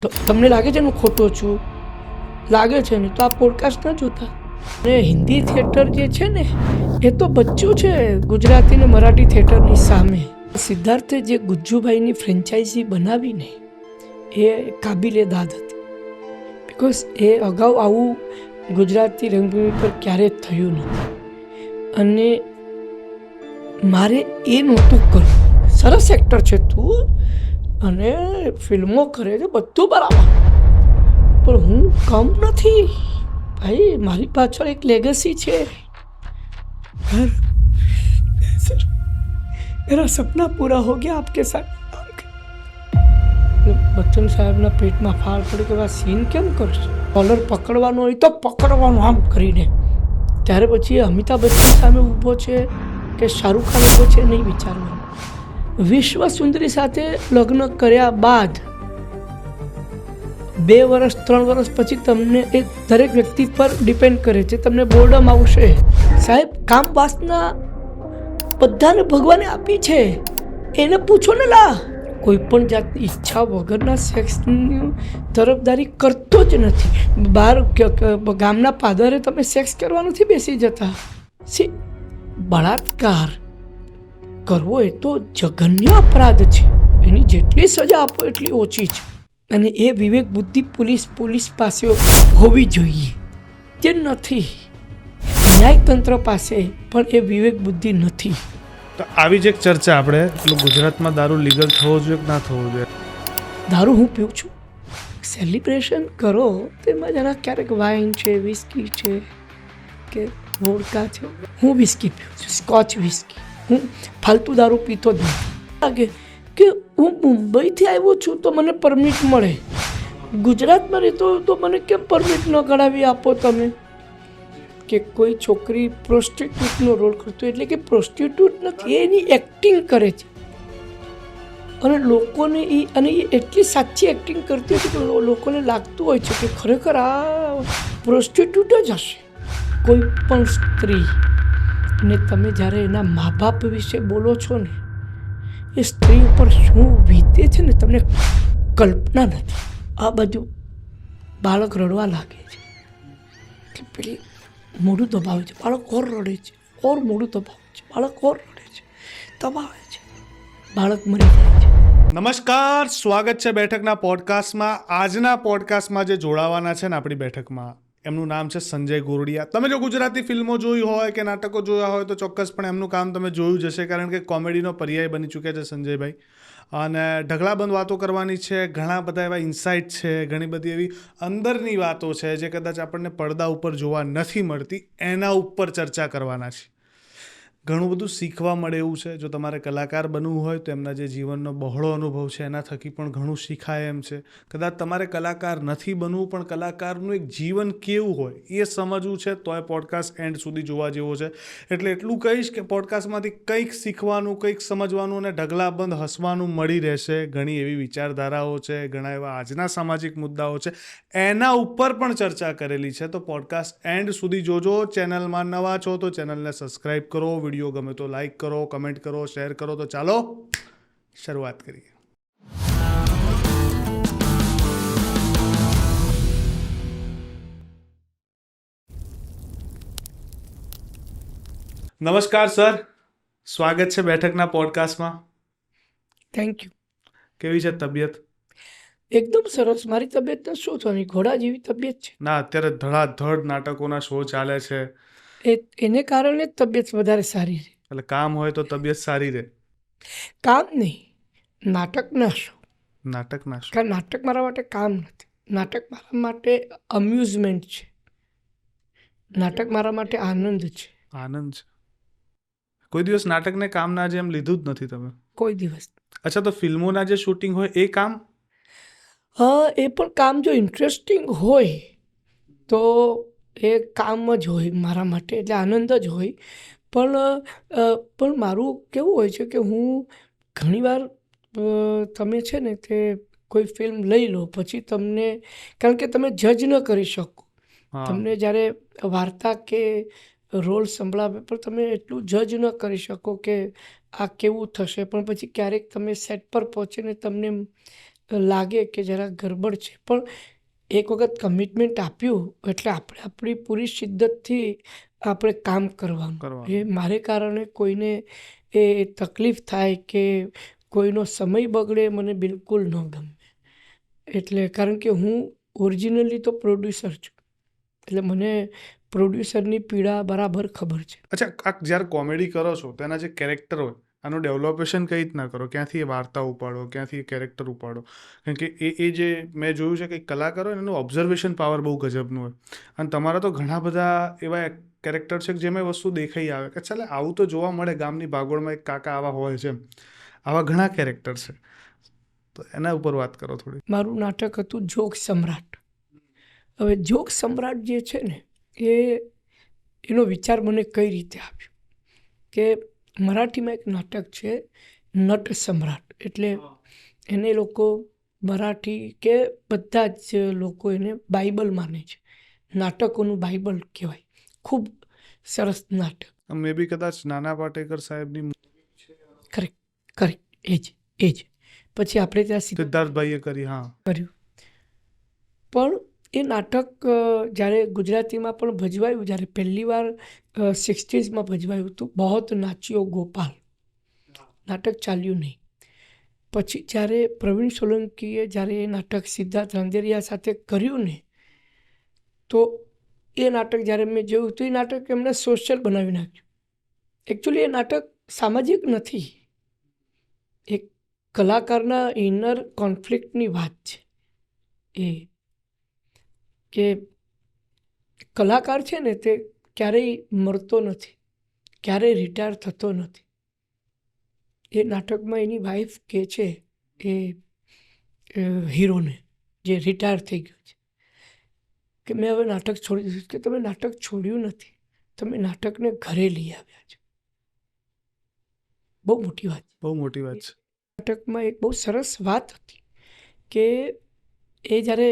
તો તમને લાગે છે ને હું ખોટો છું? લાગે છે ને તો આ પોડકાસ્ટ ન જોતા. અને હિન્દી થિયેટર જે છે ને એ તો બચ્ચું છે ગુજરાતી ને મરાઠી થિયેટરની સામે. સિદ્ધાર્થે જે ગુજ્જુભાઈની ફ્રેન્ચાઇઝી બનાવીને એ કાબિલે દાદ હતી. બિકોઝ એ અગાઉ આવું ગુજરાતી રંગભૂમિ પર ક્યારેય થયું નથી. અને મારે એ નહોતું કરવું. સરસ એક્ટર છે તું અને ફિલ્મો કરે છે, બધું બરાબર, પણ હું કમ નથી ભાઈ. મારી પાછળ એક લેગસી છે. સર मेरा सपना पूरा हो गया आपके साथ. બચ્ચન સાહેબના પેટમાં ફાળ પડી કે આ સીન કેમ કરશો? કોલર પકડવાનો હોય તો પકડવાનું આમ કરીને. ત્યારે પછી અમિતાભ બચ્ચન સામે ઊભો છે કે શાહરૂખ ખાન ઊભો છે નહીં વિચારવાનું. વિશ્વ સુંદરી સાથે લગ્ન કર્યા બાદ 2 વર્ષ 3 વર્ષ પછી તમને એ દરેક વ્યક્તિ પર ડિપેન્ડ કરે છે. તમને બોર્ડમ આવશે સાહેબ. કામ વાસના બધાને ભગવાને આપી છે, એને પૂછો ને લા. કોઈ પણ જાતની ઈચ્છા વગરના સેક્સની તરફદારી કરતો જ નથી. બહાર ગામના પાદરે તમે સેક્સ કરવા નથી બેસી જતા. બળાત્કાર કરવો એ તો જઘન્ય અપરાધ છે. એની જેટલી સજા આપો એટલી ઓછી છે. અને એ વિવેક બુદ્ધિ પોલીસ પાસે હોવી જોઈએ, જે નથી. ન્યાયતંત્ર પાસે પણ એ વિવેક બુદ્ધિ નથી. તો આવી જ એક ચર્ચા આપણે ગુજરાતમાં દારૂ લીગલ થવો જોઈએ કે ના થવો જોઈએ? દારૂ હું પીઉં છું. સેલિબ્રેશન કરો તેમાં જરા ક્યારેક વાઇન છે, વિસ્કી છે કે વોડકા છે. હું વિસ્કી પીઉં છું, સ્કોચ વિસ્કી. હું ફાલતુ દારૂ પીતો જ નથી. લાગે કે હું મુંબઈથી આવ્યો છું તો મને પરમિટ મળે, ગુજરાતમાં રહેતો તો મને કેમ પરમિટ ન કઢાવી આપો તમે? કે કોઈ છોકરી પ્રોસ્ટિટ્યૂટનો રોલ કરતો, એટલે કે પ્રોસ્ટિટ્યૂટ નથી, એની એક્ટિંગ કરે છે. અને લોકોને એ એટલી સાચી એક્ટિંગ કરતી હોય છે કે લોકોને લાગતું હોય છે કે ખરેખર આ પ્રોસ્ટિટ્યૂટ જ હશે. કોઈ પણ સ્ત્રી ને તમે જ્યારે એના મા બાપ વિશે બોલો છો ને, એ સ્ત્રી ઉપર શું વીતે છે ને તમને કલ્પના નથી. આ બાજુ બાળક રડવા લાગે છે કે પેલી મોઢું દબાવે છે, બાળક ઓર રડે છે, ઓર મોઢું દબાવે છે, બાળક ઓર રડે છે, દબાવે છે, બાળક મરી જાય છે. નમસ્કાર, સ્વાગત છે બેઠકના પોડકાસ્ટમાં. આજના પોડકાસ્ટમાં જે જોડાવાના છે ને આપણી બેઠકમાં, એમનું નામ છે સંજય ગોરડિયા. તમે જો ગુજરાતી ફિલ્મો જોઈ હોય કે નાટકો જોયા હોય તો ચોક્કસપણે એમનું કામ તમે જોયું જ હશે, કારણ કે કોમેડીનો પર્યાય બની ચૂક્યા છે સંજયભાઈ. અને ઢગલાબંધ વાતો કરવાની છે, ઘણા બધા એવા ઇન્સાઇટ છે, ઘણી બધી એવી અંદરની વાતો છે જે કદાચ આપણને પડદા ઉપર જોવા નથી મળતી, એના ઉપર ચર્ચા કરવાના છે. ઘણું બધું શીખવા મળે એવું છે. જો તમારે કલાકાર બનવું હોય તો એમના જે જીવનનો બહોળો અનુભવ છે એના થકી પણ ઘણું શીખાય એમ છે. કદાચ તમારે કલાકાર નથી બનવું પણ કલાકારનું એક જીવન કેવું હોય એ સમજવું છે તો એ પોડકાસ્ટ એન્ડ સુધી જોવા જેવો છે. એટલે એટલું કહીશ કે પોડકાસ્ટમાંથી કંઈક શીખવાનું, કંઈક સમજવાનું અને ઢગલાબંધ હસવાનું મળી રહેશે. ઘણી એવી વિચારધારાઓ છે, ઘણા એવા આજના સામાજિક મુદ્દાઓ છે, એના ઉપર પણ ચર્ચા કરેલી છે. તો પોડકાસ્ટ એન્ડ સુધી જોજો. ચેનલમાં નવા છો તો ચેનલને સબસ્ક્રાઈબ કરો, વિડીયો ગમે તો લાઈક કરો, કમેન્ટ કરો, શેર કરો. તો ચાલો શરૂઆત કરીએ. નમસ્કાર સર, સ્વાગત છે બેઠકના પોડકાસ્ટમાં. Thank you. કેવી છે તબિયત? એકદમ સરસ. મારી તબિયતને શું થવાની, ઘોડા જેવી તબિયત છે. ના, અત્યારે ધડાધડ નાટકોના શો ચાલે છે એને કારણે જ તબિયત વધારે સારી રહે. એટલે કામ હોય તો તબિયત સારી રહે. કામ નહીં, નાટકના શો. નાટકના શો? કારણ નાટક મારા માટે કામ નથી. નાટક મારા માટે અમ્યુઝમેન્ટ છે. નાટક મારા માટે આનંદ છે. આનંદ છે. કોઈ દિવસ નાટકને કામના જેમ લીધું જ નથી તમે? કોઈ દિવસ. અચ્છા, તો ફિલ્મોના જે શૂટિંગ હોય એ કામ? એ પણ કામ જો ઇન્ટરેસ્ટિંગ હોય તો એ કામ જ હોય મારા માટે, એટલે આનંદ જ હોય. પણ મારું કેવું હોય છે કે હું ઘણીવાર તમે છે ને તે કોઈ ફિલ્મ લઈ લો પછી તમને, કારણ કે તમે જજ ન કરી શકો. તમને જ્યારે વાર્તા કે રોલ સંભળાવે પણ તમે એટલું જજ ન કરી શકો કે આ કેવું થશે. પણ પછી ક્યારેક તમે સેટ પર પહોંચીને તમને લાગે કે જરા ગડબડ છે, પણ એક વખત કમિટમેન્ટ આપ્યું એટલે આપણે આપણી પૂરી શિદ્દતથી આપણે કામ કરવાનું. એ મારે કારણે કોઈને એ તકલીફ થાય કે કોઈનો સમય બગડે મને બિલકુલ ન ગમે. એટલે કારણ કે હું ઓરિજિનલી તો પ્રોડ્યુસર છું, એટલે મને પ્રોડ્યુસરની પીડા બરાબર ખબર છે. અચ્છા, આ જ્યારે કોમેડી કરો છો તેના જે કેરેક્ટર હોય આનું ડેવલપેશન કઈ રીતના કરો? ક્યાંથી એ વાર્તા ઉપાડો, ક્યાંથી એ કેરેક્ટર ઉપાડો? કારણ કે એ જે મેં જોયું છે કે કલાકાર હોય એનું ઓબ્ઝર્વેશન પાવર બહુ ગજબનું હોય, અને તમારા તો ઘણા બધા એવા કેરેક્ટર છે કે જેમાં વસ્તુ દેખાઈ આવે કે ચાલે આવું તો જોવા મળે, ગામની ભાગોળમાં એક કાકા આવા હોય છે, આવા ઘણા કેરેક્ટર છે. તો એના ઉપર વાત કરો થોડી. મારું નાટક હતું જોક સમ્રાટ. હવે જોક સમ્રાટ જે છે ને એનો વિચાર મને કઈ રીતે આવ્યો કે મરાઠીમાં એક નાટક છે નટ સમ્રાટ, એટલે એને લોકો મરાઠી કે બધા જ લોકો એને બાઇબલ માને છે, નાટકોનું બાઇબલ કહેવાય. ખૂબ સરસ નાટક. મે બી કદાચ નાના પાટેકર સાહેબની કરેક્ટ કરેક્ટ એ જ પછી આપણે ત્યાં સિદ્ધાર્થભાઈએ કરી. હા, કર્યું. પણ એ નાટક જ્યારે ગુજરાતીમાં પણ ભજવાયું, જ્યારે પહેલી વાર 60s ભજવાયું હતું, બહોત નાચ્યો ગોપાલ, નાટક ચાલ્યું નહીં. પછી જ્યારે પ્રવીણ સોલંકીએ જ્યારે એ નાટક સિદ્ધાર્થ રાંદેરિયા સાથે કર્યું ને, તો એ નાટક જ્યારે મેં જોયું તો એ નાટક એમણે સોશિયલ બનાવી નાખ્યું. એકચ્યુઅલી એ નાટક સામાજિક નથી, એક કલાકારના ઇનર કોન્ફ્લિક્ટની વાત છે. એ કે કલાકાર છે ને તે ક્યારેય મરતો નથી, ક્યારેય રિટાયર થતો નથી. એ નાટકમાં એની વાઈફ કહે છે એ હીરોને, જે રિટાયર થઈ ગયો છે, કે મેં હવે નાટક છોડી દીધું. કે તમે નાટક છોડ્યું નથી, તમે નાટકને ઘરે લઈ આવ્યા છો. બહુ મોટી વાત છે. બહુ મોટી વાત છે. નાટકમાં એક બહુ સરસ વાત હતી કે એ જ્યારે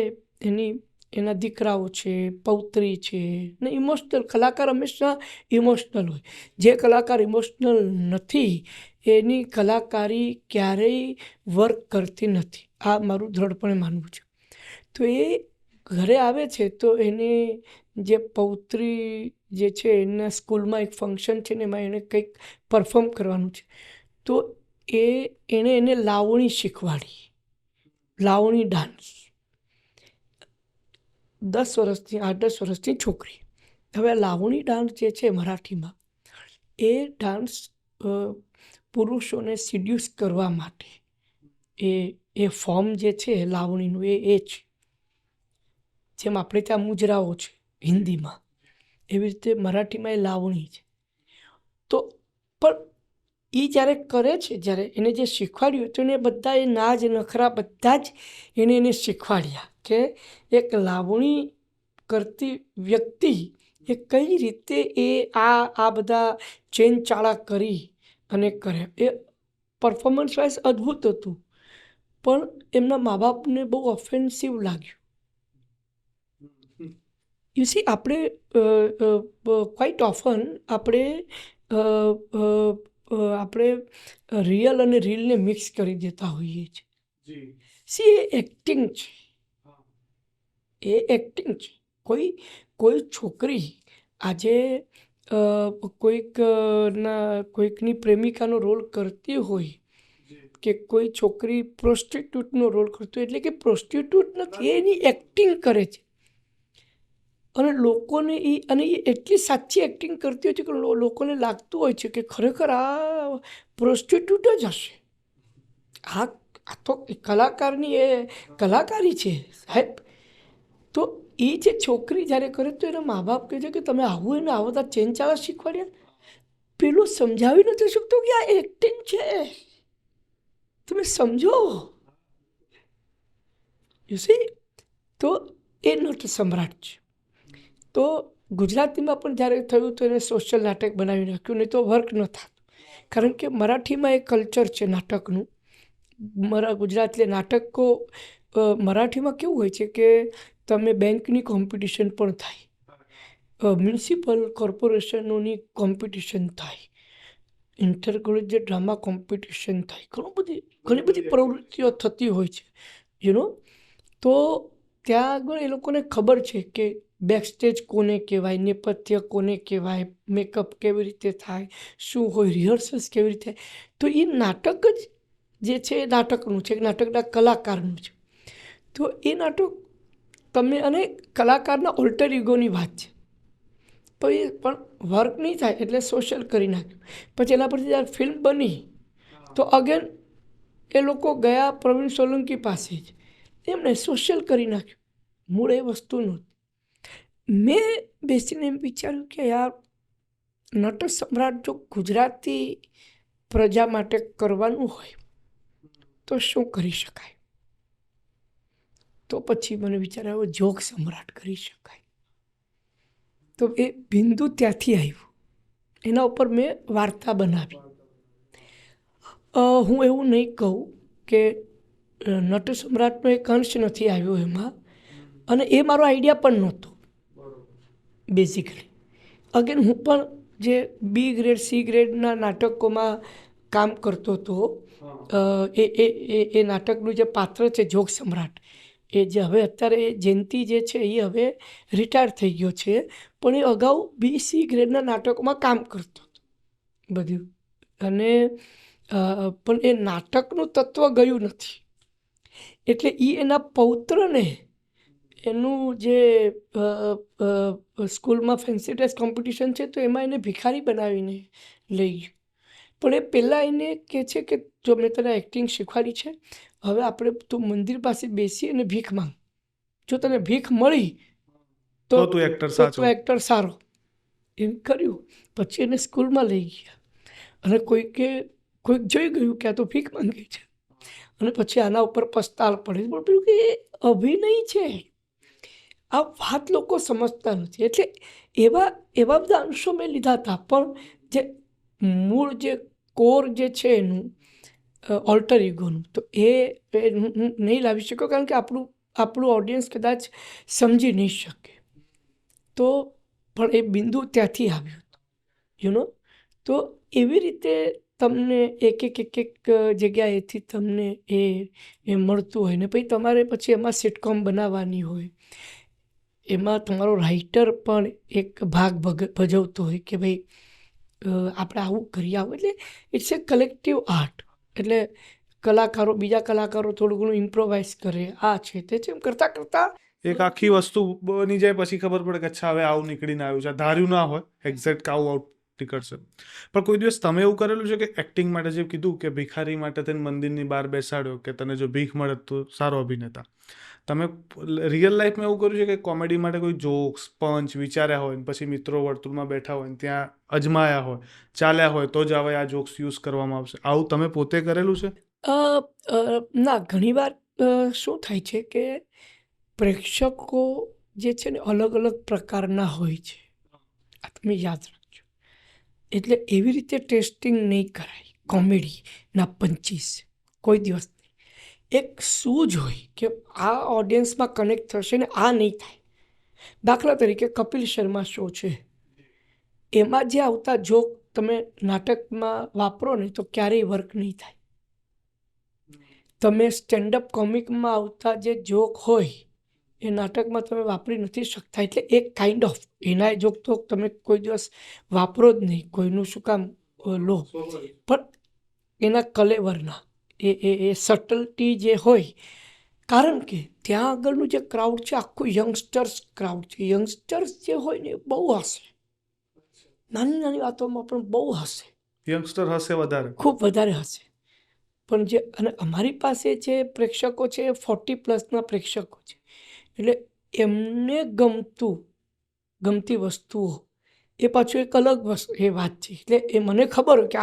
એના દીકરાઓ છે, પૌત્રી છે ને, ઇમોશનલ કલાકાર હંમેશા ઇમોશનલ હોય. જે કલાકાર ઇમોશનલ નથી એની કલાકારી ક્યારેય વર્ક કરતી નથી. આ મારું દ્રઢપણે માનવું છે. તો એ ઘરે આવે છે તો એને જે પૌત્રી જે છે એના સ્કૂલમાં એક ફંક્શન છે ને, એમાં એને કંઈક પરફોર્મ કરવાનું છે. તો એને લાવણી શીખવાડી, લાવણી ડાન્સ. 8-10 વર્ષની છોકરી. હવે લાવણી ડાન્સ જે છે મરાઠીમાં, એ ડાન્સ પુરુષોને સિડ્યુસ કરવા માટે એ ફોર્મ જે છે લાવણીનું એ છે. જેમ આપણે ત્યાં મુજરાઓ છે હિન્દીમાં, એવી રીતે મરાઠીમાં એ લાવણી છે. તો પણ એ જ્યારે કરે છે, જ્યારે એને જે શીખવાડ્યું તો એને બધા એ નાજ નખરા બધા જ એને શીખવાડ્યા કે એક લાવણી કરતી વ્યક્તિ એ કઈ રીતે આ બધા ચેન ચાળા કરી અને કરે. એ પરફોર્મન્સ વાઇઝ અદ્ભુત હતું, પણ એમના મા બાપને બહુ ઓફેન્સિવ લાગ્યું. યુ સી, આપણે ક્વાઇટ ઓફન આપણે રિયલ અને રીલને મિક્સ કરી દેતા હોઈએ છીએ. સી, એ એક્ટિંગ છે, એ એક્ટિંગ છે. કોઈ છોકરી આજે કોઈકની પ્રેમિકાનો રોલ કરતી હોય કે કોઈ છોકરી પ્રોસ્ટિટ્યૂટનો રોલ કરતી હોય, એટલે કે પ્રોસ્ટિટ્યૂટ નથી, એની એક્ટિંગ કરે છે. અને લોકોને એ એટલી સાચી એક્ટિંગ કરતી હોય છે કે લોકોને લાગતું હોય છે કે ખરેખર આ પ્રોસ્ટિટ્યૂટ જ હશે. આ તો કલાકારની એ કલાકારી છે સાહેબ. તો એ જે છોકરી જ્યારે કરે તો એના મા બાપ કહે છે કે તમે આવું એને આવા બધા ચેનચાળા શીખવાડ્યા. પેલું સમજાવી નથી શકતું કે આ એક્ટિંગ છે, તમે સમજો. યુ સી, તો એ નટ સમ્રાટ છે. તો ગુજરાતીમાં પણ જ્યારે થયું તો એને સોશિયલ નાટક બનાવી નાખ્યું, નહીં તો વર્ક ન થતું. કારણ કે મરાઠીમાં એક કલ્ચર છે નાટકનું. ગુજરાતી નાટકો મરાઠીમાં કેવું હોય છે કે તમે બેંકની કોમ્પિટિશન પણ થાય, મ્યુનિસિપલ કોર્પોરેશનોની કોમ્પિટિશન થાય, ઇન્ટર કોલેજ ડ્રામા કોમ્પિટિશન થાય, ઘણી બધી પ્રવૃત્તિઓ થતી હોય છે. તો ત્યાં આગળ એ લોકોને ખબર છે કે બેકસ્ટેજ કોને કહેવાય, નેપથ્ય કોને કહેવાય, મેકઅપ કેવી રીતે થાય, શું હોય, રિહર્સલ્સ કેવી રીતે થાય. તો એ નાટક જ જે છે એ નાટકનું છે, નાટકના કલાકારનું છે. તો એ નાટક તમે અને કલાકારના ઓલ્ટર ઇગોની વાત છે. તો એ પણ વર્ક નહીં થાય એટલે સોશિયલ કરી નાખ્યું. પછી એના પરથી જ્યારે ફિલ્મ બની તો અગેન એ લોકો ગયા પ્રવીણ સોલંકી પાસે જ, એમણે સોશિયલ કરી નાખ્યું. મૂળ એ વસ્તુ નહોતી. મેં બેસીને એમ વિચાર્યું કે યાર, નટ સમ્રાટ જો ગુજરાતી પ્રજા માટે કરવાનું હોય તો શું કરી શકાય. તો પછી મને વિચાર આવ્યો જોક સમ્રાટ કરી શકાય. તો એ બિંદુ ત્યાંથી આવ્યું. એના ઉપર મેં વાર્તા બનાવી. હું એવું નહીં કહું કે નટ સમ્રાટનો એક અંશ નથી આવ્યો એમાં, અને એ મારો આઈડિયા પણ નહોતો બેઝિકલી. અગેન હું પણ જે બી ગ્રેડ સી ગ્રેડના નાટકોમાં કામ કરતો હતો. એ નાટકનું જે પાત્ર છે જોક સમ્રાટ, એ જે હવે અત્યારે જયંતિ જે છે એ હવે રિટાયર થઈ ગયો છે, પણ એ અગાઉ બી સી ગ્રેડના નાટકોમાં કામ કરતો હતો બધું. અને પણ એ નાટકનું તત્વ ગયું નથી. એટલે એ એના પૌત્રને એનું જે સ્કૂલમાં ફેન્સી ડ્રેસ કોમ્પિટિશન છે તો એમાં એને ભિખારી બનાવીને લઈ ગયું. પણ એ પહેલાં એને કહે છે કે જો મેં તને એક્ટિંગ શીખવાડી છે, હવે આપણે તું મંદિર પાસે બેસી અને ભીખ માંગ. જો તને ભીખ મળી તો તું એક્ટર સારો. એમ કર્યું. પછી એને સ્કૂલમાં લઈ ગયા અને કોઈક જોઈ ગયું કે આ તો ભીખ માંગે છે, અને પછી આના ઉપર પસ્તાળ પડે. પણ પેલું કે એ અભિનય છે, આ વાત લોકો સમજતા નથી. એટલે એવા બધા અંશો મેં લીધા હતા, પણ જે મૂળ જે કોર જે છે એનું ઓલ્ટર ઇગોનું, તો એ હું નહીં લાવી શક્યો, કારણ કે આપણું ઓડિયન્સ કદાચ સમજી નહીં શકે. તો પણ એ બિંદુ ત્યાંથી આવ્યું હતું. તો એવી રીતે તમને એક જગ્યાએથી તમને એ મળતું હોય ને પછી તમારે પછી એમાં સિટકોમ બનાવવાની હોય, એમાં તમારો રાઇટર પણ એક ભાગ ભજવતો હોય કે ભાઈ આપણે આવું કરી આવું. એટલે ઇટ્સ એ કલેક્ટિવ આર્ટ. એટલે બીજા કલાકારો થોડું ઘણું ઇમ્પ્રોવાઇઝ કરે, આ છે તે છે, એમ કરતાં કરતાં એક આખી વસ્તુ બની જાય. પછી ખબર પડે કે અચ્છા હવે આવું નીકળીને આવ્યું છે. ધાર્યું ના હોય એક્ઝેક્ટ આવું આઉટ નીકળશે. પણ કોઈ દિવસ તમે એવું કરેલું છે કે એક્ટિંગ માટે જે કીધું કે ભિખારી માટે તેને મંદિરની બહાર બેસાડ્યો કે તને જો ભીખ મળે તો સારો અભિનેતા, તમે રિયલ લાઈફમાં એવું કર્યું છે કે કોમેડી માટે કોઈ જોક્સ પંચ વિચાર્યા હોય ને પછી મિત્રો વર્તુળમાં બેઠા હોય ને ત્યાં અજમાયા હોય, ચાલ્યા હોય તો જ હવે આ જોક્સ યુઝ કરવામાં આવશે, આવું તમે પોતે કરેલું છે? ના, ઘણીવાર શું થાય છે કે પ્રેક્ષકો જે છે ને અલગ અલગ પ્રકારના હોય છે, આ તમે યાદ રાખજો. એટલે એવી રીતે ટેસ્ટિંગ નહીં કરાય કોમેડીના પંચીસ, કોઈ દિવસ નહીં. એક સૂઝ હોય કે આ ઓડિયન્સમાં કનેક્ટ થશે ને આ નહીં થાય. દાખલા તરીકે કપિલ શર્મા શો છે, એમાં જે આવતા જોક તમે નાટકમાં વાપરો ને તો ક્યારેય વર્ક નહીં થાય. તમે સ્ટેન્ડઅપ કોમિકમાં આવતા જે જોક હોય એ નાટકમાં તમે વાપરી નથી શકતા. એટલે એક કાઇન્ડ ઓફ એના જોક તો તમે કોઈ દિવસ વાપરો જ નહીં, કોઈનું શું કામ લો, પણ એના કલેવરના એ સટલટી જે હોય. કારણ કે ત્યાં આગળનું જે ક્રાઉડ છે આખું યંગસ્ટર્સ ક્રાઉડ છે. યંગસ્ટર્સ જે હોય ને એ બહુ હશે, નાની નાની વાતોમાં પણ બહુ હશે. યંગસ્ટર હશે વધારે, ખૂબ વધારે હશે. પણ જે અને અમારી પાસે જે પ્રેક્ષકો છે એ 40+ પ્રેક્ષકો છે. એટલે એમને ગમતી વસ્તુઓ એ પાછું એક અલગ એ વાત છે. એટલે એ મને ખબર હોય કે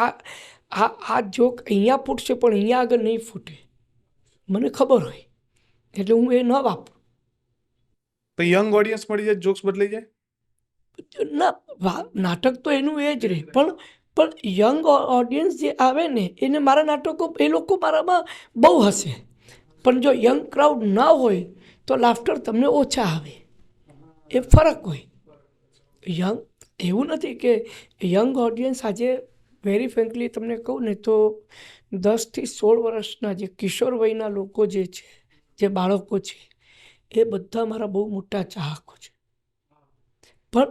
આ જોક અહીંયા ફૂટશે પણ અહીંયા આગળ નહીં ફૂટે, મને ખબર હોય, એટલે હું એ ન વાપરું. તો યંગ ઓડિયન્સ મળી જાય, જોક્સ બદલાઈ જાય? ના, નાટક તો એનું એ જ રહે, પણ યંગ ઓડિયન્સ જે આવે ને એને મારા નાટકો એ લોકો મારામાં બહુ હશે. પણ જો યંગ ક્રાઉડ ના હોય તો લાફ્ટર તમને ઓછા આવે, એ ફરક હોય. એવું નથી કે યંગ ઓડિયન્સ આજે વેરી ફ્રેન્કલી તમને કહું ને તો 10 થી 16 વર્ષના જે કિશોર વયના લોકો જે છે જે બાળકો છે એ બધા મારા બહુ મોટા ચાહકો છે, પણ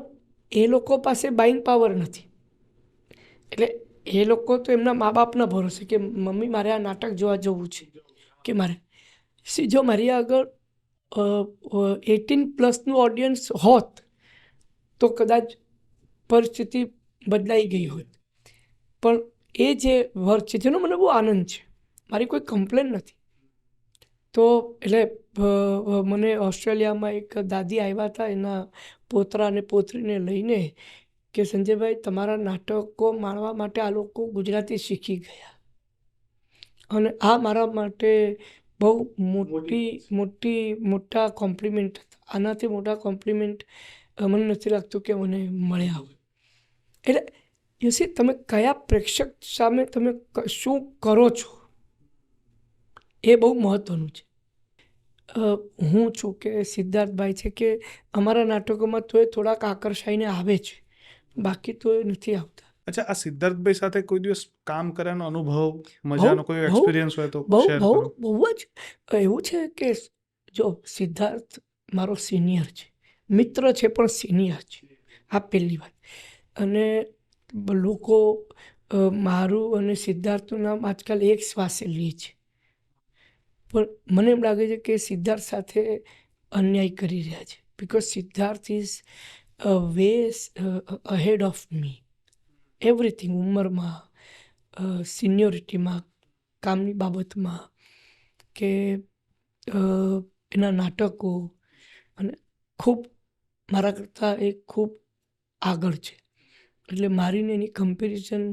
એ લોકો પાસે બાઇંગ પાવર નથી. એટલે એ લોકો તો એમના મા બાપના ભરોસે કે મમ્મી મારે આ નાટક જોવા જવું છે, કે મારે જો મારી આગળ 18+ ઓડિયન્સ હોત તો કદાચ પરિસ્થિતિ બદલાઈ ગઈ હોત. પણ એ જે વર્ક છે જેનો મને બહુ આનંદ છે, મારી કોઈ કમ્પ્લેન નથી. તો એટલે મને ઓસ્ટ્રેલિયામાં એક દાદી આવ્યા હતા એના પોતરા અને પોતરીને લઈને કે સંજયભાઈ તમારા નાટકો માણવા માટે આ લોકો ગુજરાતી શીખી ગયા, અને આ મારા માટે બહુ મોટા કોમ્પ્લિમેન્ટ હતા. આનાથી મોટા કોમ્પ્લિમેન્ટ મને નથી લાગતું કે મને મળ્યા હોય. એટલે યુસી તમે કયા પ્રેક્ષક સામે તમે શું કરો છો એ બહુ મહત્ત્વનું છે. હું છું કે સિદ્ધાર્થભાઈ છે કે અમારા નાટકોમાં તો એ થોડાક આકર્ષાઈને આવે છે, બાકી તો એ નથી આવતા. અચ્છા, આ સિદ્ધાર્થભાઈ સાથે કોઈ દિવસ કામ કર્યાનો અનુભવ, મજાનો કોઈ એક્સપિરિયન્સ હોય તો શેર બહુ કરો. બહુ જ એવું છે કે જો સિદ્ધાર્થ મારો સિનિયર છે, મિત્ર છે પણ સિનિયર છે, આ પહેલી વાત. અને લોકો મારું અને સિદ્ધાર્થનું નામ આજકાલ એક શ્વાસે લે છે, પણ મને એમ લાગે છે કે સિદ્ધાર્થ સાથે અન્યાય કરી રહ્યા છે, because Siddharth is way ahead of me, everything, ઉંમરમાં, સિનિયોરિટીમાં, કામની બાબતમાં, કે એના નાટકો, અને ખૂબ મારા કરતાં એ ખૂબ આગળ છે. એટલે મારીને એની કમ્પેરિઝન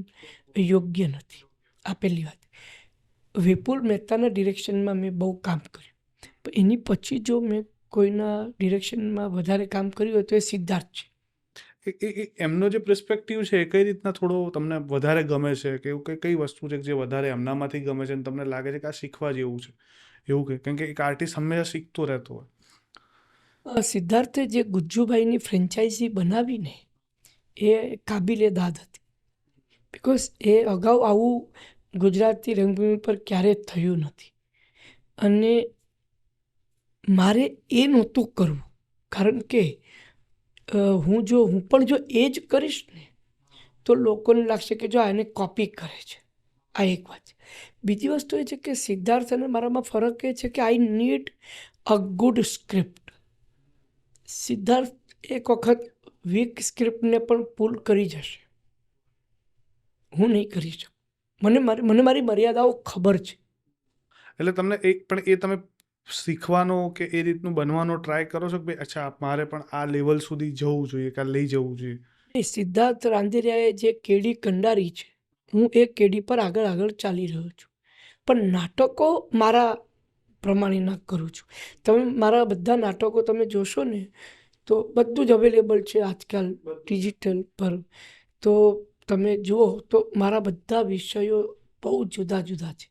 યોગ્ય નથી, આ પહેલી વાત. વિપુલ મહેતાના ડિરેક્શનમાં મેં બહુ કામ કર્યું, પણ એની પછી જો મેં કોઈના ડિરેક્શનમાં વધારે કામ કર્યું હોય તો એ સિદ્ધાર્થ છે. એમનો જે પર્સપેક્ટિવ છે એ કઈ રીતના થોડો તમને વધારે ગમે છે, કે એવું કઈ વસ્તુ છે જે વધારે એમનામાંથી ગમે છે અને તમને લાગે છે કે આ શીખવા જેવું છે, એવું કે કેમ કે એક આર્ટિસ્ટ હંમેશા શીખતો રહેતો હોય. સિદ્ધાર્થે જે ગુજ્જુભાઈની ફ્રેન્ચાઇઝી બનાવીને એ કાબિલે દાદ હતી, બિકોઝ એ અગાઉ આવું ગુજરાતી રંગભૂમિ પર ક્યારેય થયું નથી. અને મારે એ નહોતું કરવું, કારણ કે હું પણ જો એ જ કરીશ ને તો લોકોને લાગશે કે જો આને કોપી કરે છે. આ એક વાત છે. બીજી વસ્તુ એ છે કે સિદ્ધાર્થ અને મારામાં ફરક એ છે કે I need a good script. Siddharth એક વખત વીક સ્ક્રિપ્ટને પણ પુલ કરી જશે, હું નહીં કરી શકું. મને મારી મર્યાદાઓ ખબર છે. એટલે તમને તમે શીખવાનો કે એ રીતનું બનવાનો ટ્રાય કરો છો કે ભાઈ અચ્છા મારે પણ આ લેવલ સુધી જવું જોઈએ કે લઈ જવું જોઈએ? સિદ્ધાર્થ રાંદેરિયાએ જે કેડી કંડારી છે, હું એ કેડી પર આગળ ચાલી રહ્યો છું, પણ નાટકો મારા પ્રમાણેના કરું છું. તમે મારા બધા નાટકો તમે જોશો ને તો બધું જ અવેલેબલ છે આજકાલ ડિજિટલ પર. તો તમે જુઓ તો મારા બધા વિષયો બહુ જુદા જુદા છે.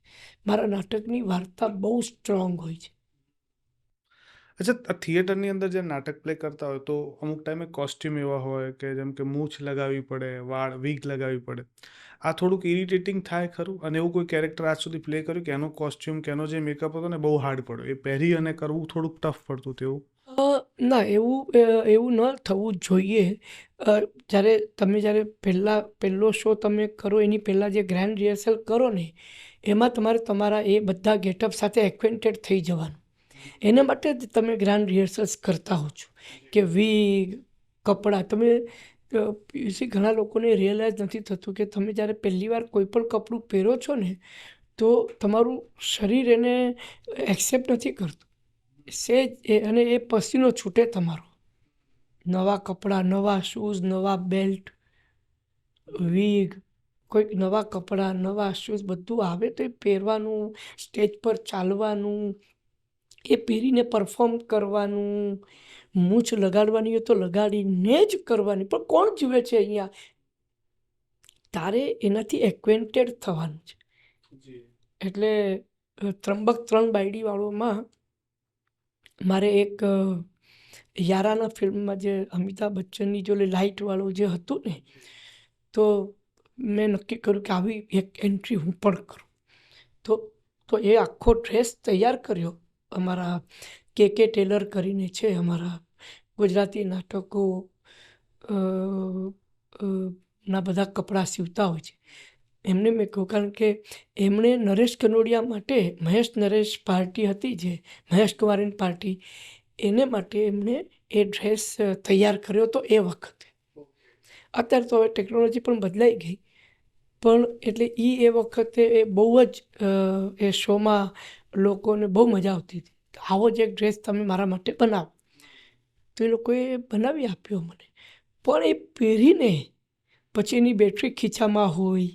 મારા નાટકની વાર્તા બહુ સ્ટ્રોંગ હોય છે. અચ્છા, થિયેટરની અંદર જે નાટક પ્લે કરતા હોય તો અમુક ટાઈમે કોસ્ટ્યુમ એવા હોય કે જેમ કે મૂછ લગાવવી પડે, વાળ વીગ લગાવવી પડે, આ થોડુંક ઇરિટેટિંગ થાય ખરું? અને એવું કોઈ કેરેક્ટર આજ સુધી પ્લે કર્યું કે એનો કોસ્ટ્યુમ કે એનો જે મેકઅપ હતો ને બહુ હાર્ડ પડ્યો, એ પહેરી અને કરવું થોડુંક ટફ પડતું તેવું? ના, એવું ન થવું જોઈએ. જ્યારે પહેલો શો તમે કરો એની પહેલાં જે ગ્રેન્ડ રિહર્સલ કરો ને એમાં તમારા એ બધા ગેટઅપ સાથે એક્વેન્ટેડ થઈ જવાનું. એના માટે જ તમે ગ્રાન્ડ રિહર્સલ્સ કરતા હો છો કે વીગ, કપડાં. તમે ઘણા લોકોને રિયલાઇઝ નથી થતું કે તમે જ્યારે પહેલી વાર કોઈ પણ કપડું પહેરો છો ને તો તમારું શરીર એને એક્સેપ્ટ નથી કરતું અને એ પસીનો છૂટે તમારો. નવા કપડાં, નવા શૂઝ, નવા બેલ્ટ, વીગ, કોઈક નવા કપડાં, નવા શૂઝ બધું આવે તો એ પહેરવાનું, સ્ટેજ પર ચાલવાનું, એ પહેરીને પરફોર્મ કરવાનું, મૂછ લગાડવાની હોય તો લગાડીને જ કરવાની. પણ કોણ જુએ છે અહીંયા? તારે એનાથી એક્વેન્ટેડ થવાનું છે. એટલે ત્રંબક 3 બાયડીવાળોમાં મારે એક યારાના ફિલ્મમાં જે અમિતાભ બચ્ચનની જોડે લાઇટવાળું જે હતું ને, તો મેં નક્કી કર્યું કે આવી એક એન્ટ્રી હું પણ કરું. તો એ આખો ડ્રેસ તૈયાર કર્યો અમારા કે ટેલર કરીને છે, અમારા ગુજરાતી નાટકો અ, અ, ના બધા કપડાં સીવતા હોય છે. એમને મેં કહ્યું, કારણ કે એમણે નરેશ કનોડિયા માટે નરેશ પાર્ટી હતી, જે મહેશ કુમારની પાર્ટી, એને માટે એમણે એ ડ્રેસ તૈયાર કર્યો હતો એ વખતે. અત્યારે તો હવે ટેકનોલોજી પણ બદલાઈ ગઈ, પણ એટલે એ વખતે એ બહુ જ એ શોમાં લોકોને બહુ મજા આવતી હતી. આવો જ એક ડ્રેસ તમે મારા માટે બનાવો. તો એ લોકોએ બનાવી આપ્યો મને, પણ એ પહેરીને પછી એની બેટરી ખીચામાં હોય.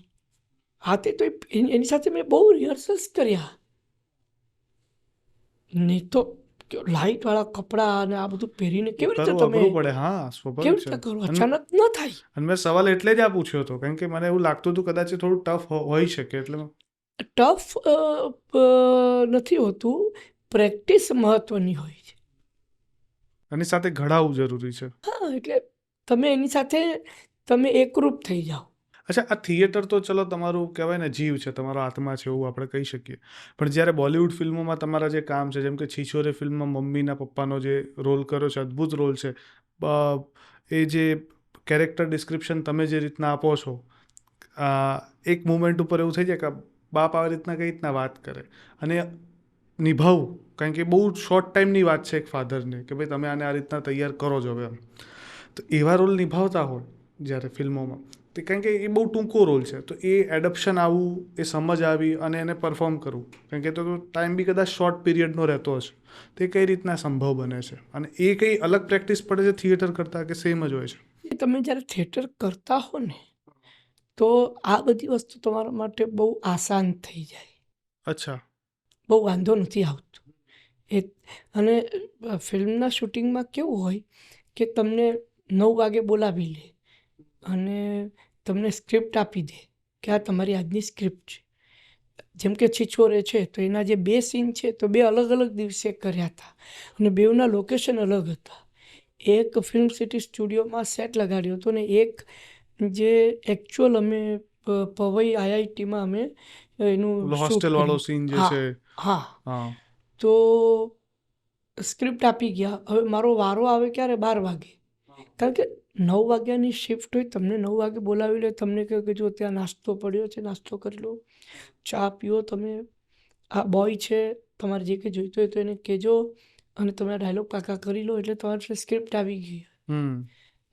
હા, તો એની સાથે મેં બહુ રિહર્સલ્સ કર્યા. નહીં તો લાઇટવાળા કપડાં અને આ બધું પહેરીને કેવી રીતે કરવું તમે અઘરું પડે. હા, કેવી સ્વાભાવિક છે. રીતે કરો? અને અચાનક ન થાય. અને મેં સવાલ એટલે જ આ પૂછ્યો હતો, કારણ કે મને એવું લાગતું હતું કદાચ એ થોડું ટફ હોઈ શકે, એટલે ટફ નથી હોતું, પ્રેક્ટિસ મહત્વની હોય છે. એની સાથે ઘડાવું જરૂરી છે. હા, એટલે તમે એની સાથે તમે એકરૂપ થઈ જાઓ. અચ્છા, આ થિયેટર તો ચલો તમારું કહેવાય ને જીવ છે, તમારો આત્મા છે, એવું આપણે કહી શકીએ. પણ જ્યારે બોલિવૂડ ફિલ્મોમાં તમારા જે કામ છે, જેમ કે છીછોરે ફિલ્મમાં મમ્મીના પપ્પાનો જે રોલ કર્યો છે, અદ્ભુત રોલ છે. એ જે કેરેક્ટર ડિસ્ક્રિપ્શન તમે જે રીતના આપો છો, એક મુમેન્ટ ઉપર એવું થઈ જાય કે બાપ આવી રીતના કઈ રીતના વાત કરે અને નિભાવવું, કારણ કે બહુ શોર્ટ ટાઈમની વાત છે એક ફાધરને, કે ભાઈ તમે આને આ રીતના તૈયાર કરો છો હવે એમ. તો એવા રોલ નિભાવતા હોય જ્યારે ફિલ્મોમાં, તો કારણ કે એ બહુ ટૂંકો રોલ છે, તો એ એડપ્શન આવવું, એ સમજ આવી અને એને પરફોર્મ કરવું, કારણ કે તો ટાઈમ બી કદાચ શોર્ટ પીરિયડનો રહેતો હશે, તો એ કઈ રીતના સંભવ બને છે? અને એ કઈ અલગ પ્રેક્ટિસ પડે છે થિયેટર કરતાં, કે સેમ જ હોય છે? એ તમે જ્યારે થિયેટર કરતા હો ને, તો આ બધી વસ્તુ તમારા માટે બહુ આસાન થઈ જાય. અચ્છા. બહુ વાંધો નથી આવતો. એ અને ફિલ્મના શૂટિંગમાં કેવું હોય કે તમને 9 વાગે બોલાવી લે અને તમને સ્ક્રિપ્ટ આપી દે કે આ તમારી આજની સ્ક્રિપ્ટ છે. જેમ કે છીછોરે છે, તો એના જે 2 સીન છે, તો 2 અલગ અલગ દિવસે કર્યા હતા અને બેઉના લોકેશન અલગ હતા. એક ફિલ્મ સિટી સ્ટુડિયોમાં સેટ લગાડ્યો હતો ને એક જે એકચ્યુઅલ અમે પવઈ આઈઆઈટીમાં અમે એનું શૂટ હોસ્ટેલ વાળો કર્યું. સીન જે હા છે. હા. હા. તો સ્ક્રિપ્ટ આપી ગયા. હવે મારો વારો આવે ક્યારે? 12 વાગે. કારણ કે 9 વાગ્યાની શિફ્ટ હોય, તમને 9 વાગે બોલાવી લે, તમને કહે કે જો ત્યાં નાસ્તો પડ્યો છે, નાસ્તો કરી લો, ચા પીઓ, તમે આ બોય છે, તમારે જે કંઈ જોઈતું હોય તો એને કહેજો અને તમે ડાયલોગ પાકા કરી લો, એટલે તમારી સ્ક્રિપ્ટ આવી ગઈ.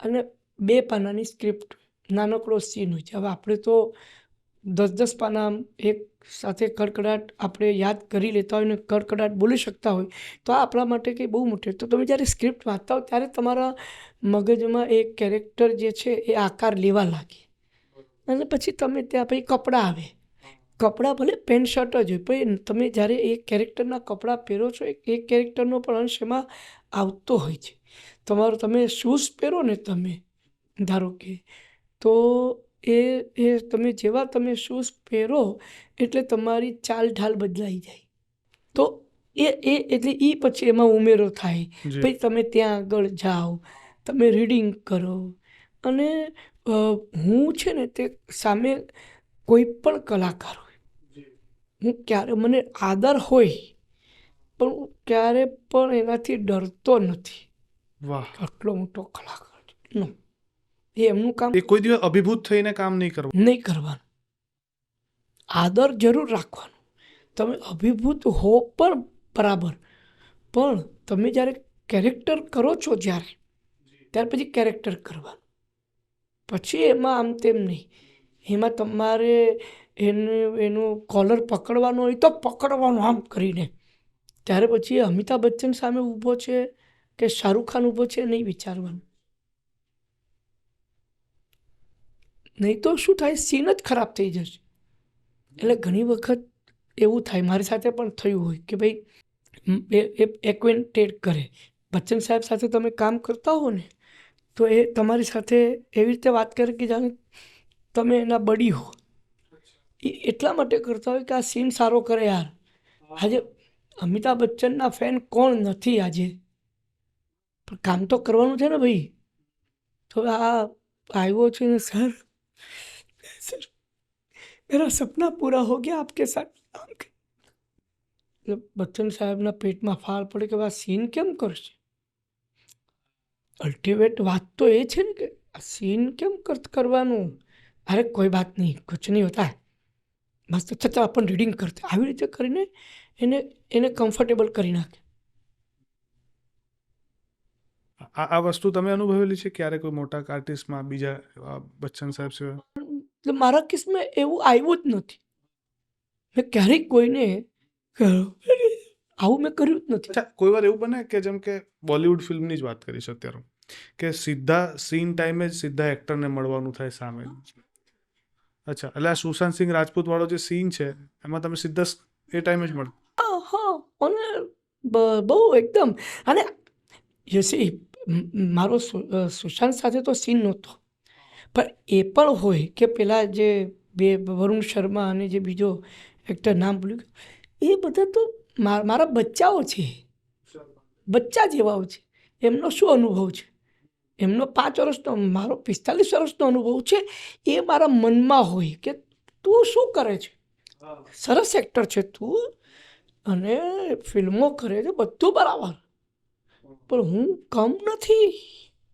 અને 2 પાનાની સ્ક્રિપ્ટ, નાનકડો સીન હોય છે. હવે આપણે તો 10-10 પાના એક સાથે કડકડાટ આપણે યાદ કરી લેતા હોય ને કડકડાટ બોલી શકતા હોય, તો આ આપણા માટે કંઈ બહુ મોટું. તો તમે જ્યારે સ્ક્રિપ્ટ વાંચતા હો ત્યારે તમારા મગજમાં એક કેરેક્ટર જે છે એ આકાર લેવા લાગે અને પછી તમે ત્યાં પછી કપડાં આવે. કપડાં ભલે પેન્ટ શર્ટ જ હોય, પણ તમે જ્યારે એ કેરેક્ટરના કપડાં પહેરો છો, એ કેરેક્ટરનો પણ અંશ એમાં આવતો હોય છે. તમે શૂઝ પહેરો ને, તમે ધારો કે, તો એ તમે જેવા તમે શૂઝ પહેરો એટલે તમારી ચાલ ઢાલ બદલાઈ જાય. તો એટલે એ પછી એમાં ઉમેરો થાય. પછી તમે ત્યાં આગળ જાઓ, તમે રીડિંગ કરો અને હું છે ને તે સામે કોઈ પણ કલાકાર હોય, હું ક્યારે મને આદર હોય પણ હું ક્યારે પણ એનાથી ડરતો નથી. વાહ. આટલો મોટો કલાકાર નો એ એમનું કામ એ કોઈ દિવસ અભિભૂત થઈને કામ નહીં કરવું. નહીં કરવાનું. આદર જરૂર રાખવાનું. તમે અભિભૂત હો પણ બરાબર, પણ તમે જ્યારે કેરેક્ટર કરો છો, ત્યાર પછી કેરેક્ટર કરવાનું. પછી એમાં આમ તેમ નહીં. એમાં તમારે એનું કોલર પકડવાનું હોય તો પકડવાનું આમ કરીને. ત્યારે પછી અમિતાભ બચ્ચન સામે ઊભો છે કે શાહરૂખ ખાન ઊભો છે, નહીં વિચારવાનું. નહીં તો શું થાય, સીન જ ખરાબ થઈ જશે. એટલે ઘણી વખત એવું થાય, મારી સાથે પણ થયું હોય કે ભાઈ એક્વેન્ટેડ કરે. બચ્ચન સાહેબ સાથે તમે કામ કરતા હો ને, તો એ તમારી સાથે એવી રીતે વાત કરે કે જાણે તમે એના બડી હો. એ એટલા માટે કરતા હોય કે આ સીન સારો કરે યાર. આજે અમિતાભ બચ્ચનના ફેન કોણ નથી આજે? પણ કામ તો કરવાનું છે ને ભાઈ. તો આ આવ્યો છે ને, સર मेरा सपना पूरा हो गया आपके साथ काम कर. એટલે બચ્ચન સાહેબના પેટમાં ફાળ પડે કે આ સીન કેમ કરશે. અલ્ટિમેટ વાત તો એ છે ને કે આ સીન કેમ કરવાનું. અરે કોઈ બાત નહીં, કુછ નહીં હોતા હૈ, બસ છતાં अपन રીડિંગ કરતે. આવી રીતે કરીને એને કમ્ફર્ટેબલ કરી નાખે. આ વસ્તુ તમે અનુભવેલી છે ક્યારે કોઈ મોટા આર્ટિસ્ટમાં બીજા બચ્ચન સાહેબ સિવાય? એટલે મારા કેસમાં એવું આવ્યું જ નથી. મેં ક્યારેય કોઈને આવું મેં કર્યું જ નથી. અચ્છા, કોઈ વાર એવું બને કે જેમ કે બોલિવૂડ ફિલ્મની જ વાત કરીશ અત્યારે, કે સીધા સીન ટાઈમે જ સીધા એક્ટરને મળવાનું થાય સામે. અચ્છા, એટલે આ સુશાંત સિંહ રાજપૂત વાળો જે સીન છે એમાં તમે સીધા એ ટાઈમે જ મળો? હા, અને બહુ એકદમ. અને યસી મારો સુશાંત સાથે તો સીન નહોતો, પણ એ પણ હોય કે પેલા જે બે વરુણ શર્મા અને જે બીજો એક્ટર નામ ભૂલ્યું, એ બધા તો મારા બચ્ચાઓ છે, બચ્ચા જેવાઓ છે. એમનો શું અનુભવ છે? એમનો 5 વર્ષનો, મારો 45 વર્ષનો અનુભવ છે. એ મારા મનમાં હોય કે તું શું કરે છે, સરસ એક્ટર છે તું, અને ફિલ્મો કરે છે, બધું બરાબર, પણ હું કમ નથી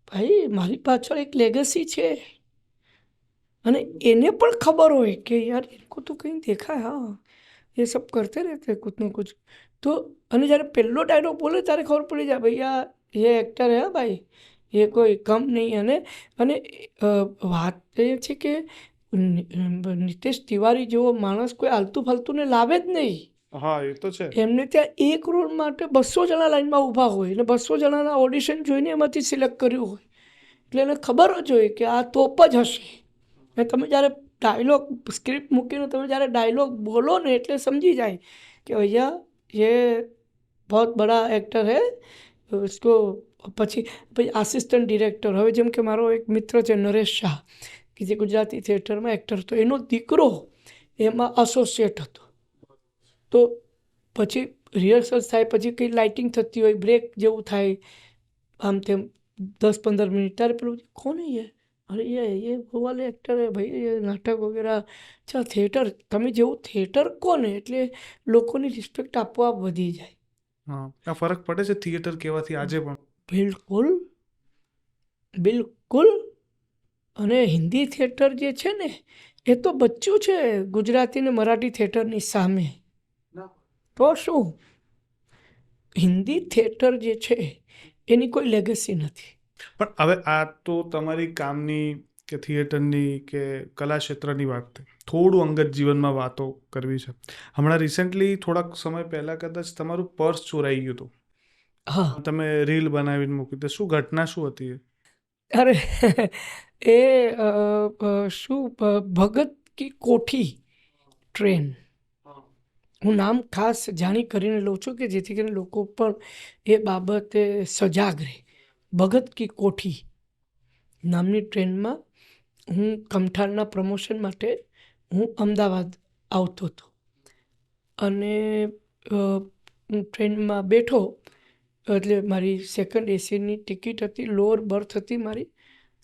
ભાઈ. મારી પાછળ એક લેગસી છે. અને એને પણ ખબર હોય કે યાર इनको तो कहीं देखा है, हाँ ये सब करते रहते हैं कुछ ना कुछ. तो અને જ્યારે પહેલો ડાયલોગ બોલે ત્યારે ખબર પડી જાય ભૈયા ये एक्टर है भाई, ये કોઈ કમ નહીં. અને વાત એ છે કે નિતેશ તિવારી જેવો માણસ કોઈ આલતું ફાલતુને લાવે જ નહીં. હા, એ તો છે. એમને ત્યાં એક રોલ માટે 200 જણા લાઈનમાં ઊભા હોય અને 200 જણાના ઓડિશન જોઈને એમાંથી સિલેક્ટ કર્યું હોય. એટલે એને ખબર જ હોય કે આ તોપ જ હશે. અને તમે જ્યારે ડાયલોગ સ્ક્રિપ્ટ મૂકીને તમે જ્યારે ડાયલોગ બોલો ને એટલે સમજી જાય કે ભૈયા ये बहुत बड़ा एक्टर है. उसको પછી આસિસ્ટન્ટ ડિરેક્ટર, હવે જેમ કે મારો એક મિત્ર છે નરેશ શાહ, કે જે ગુજરાતી થિયેટરમાં એક્ટર હતો, એનો દીકરો એમાં એસોસિએટ હતો. તો પછી રિહર્સલ થાય, પછી કંઈ લાઇટિંગ થતી હોય, બ્રેક જેવું થાય, આમ તેમ 10-15 મિનિટ, ત્યારે પેલું કોણ ये, अरे ये वो वाले एक्टर है भाई, ये नाटक वगैरह. અચ્છા, થિયેટર, તમે જેવું થિયેટર કોને એટલે લોકોની રિસ્પેક્ટ આપોઆપ વધી જાય. હા, આ ફરક પડે છે થિયેટર કહેવાથી આજે પણ? બિલકુલ બિલકુલ. અને હિન્દી થિયેટર જે છે ને એ તો બચ્ચું છે ગુજરાતી ને મરાઠી થિયેટરની સામે. તો શું, હિન્દી થિયેટર જે છે એની કોઈ લેગસી નથી. પણ હવે આ તો તમારી કામની કે થિયેટરની કે કલા ક્ષેત્રની વાત થઈ. થોડું અંગત જીવનમાં વાતો કરવી છે. હમણાં રિસેન્ટલી થોડાક સમય પહેલાં કદાચ તમારું પર્સ ચોરાઈ ગયું હતું. હા, તમે રીલ બનાવીને મૂકી તો શું ઘટના શું હતી? અરે એ શું ભગત કી કોઠી ટ્રેન, હું નામ ખાસ જાણી કરીને લઉં છું કે જેથી કરીને લોકો પણ એ બાબતે સજાગ રહે. ભગત કી કોઠી નામની ટ્રેનમાં હું કમઠાણના પ્રમોશન માટે હું અમદાવાદ આવતો હતો. અને હું ટ્રેનમાં બેઠો એટલે મારી સેકન્ડ એસીની ટિકિટ હતી, લોઅર બર્થ હતી મારી.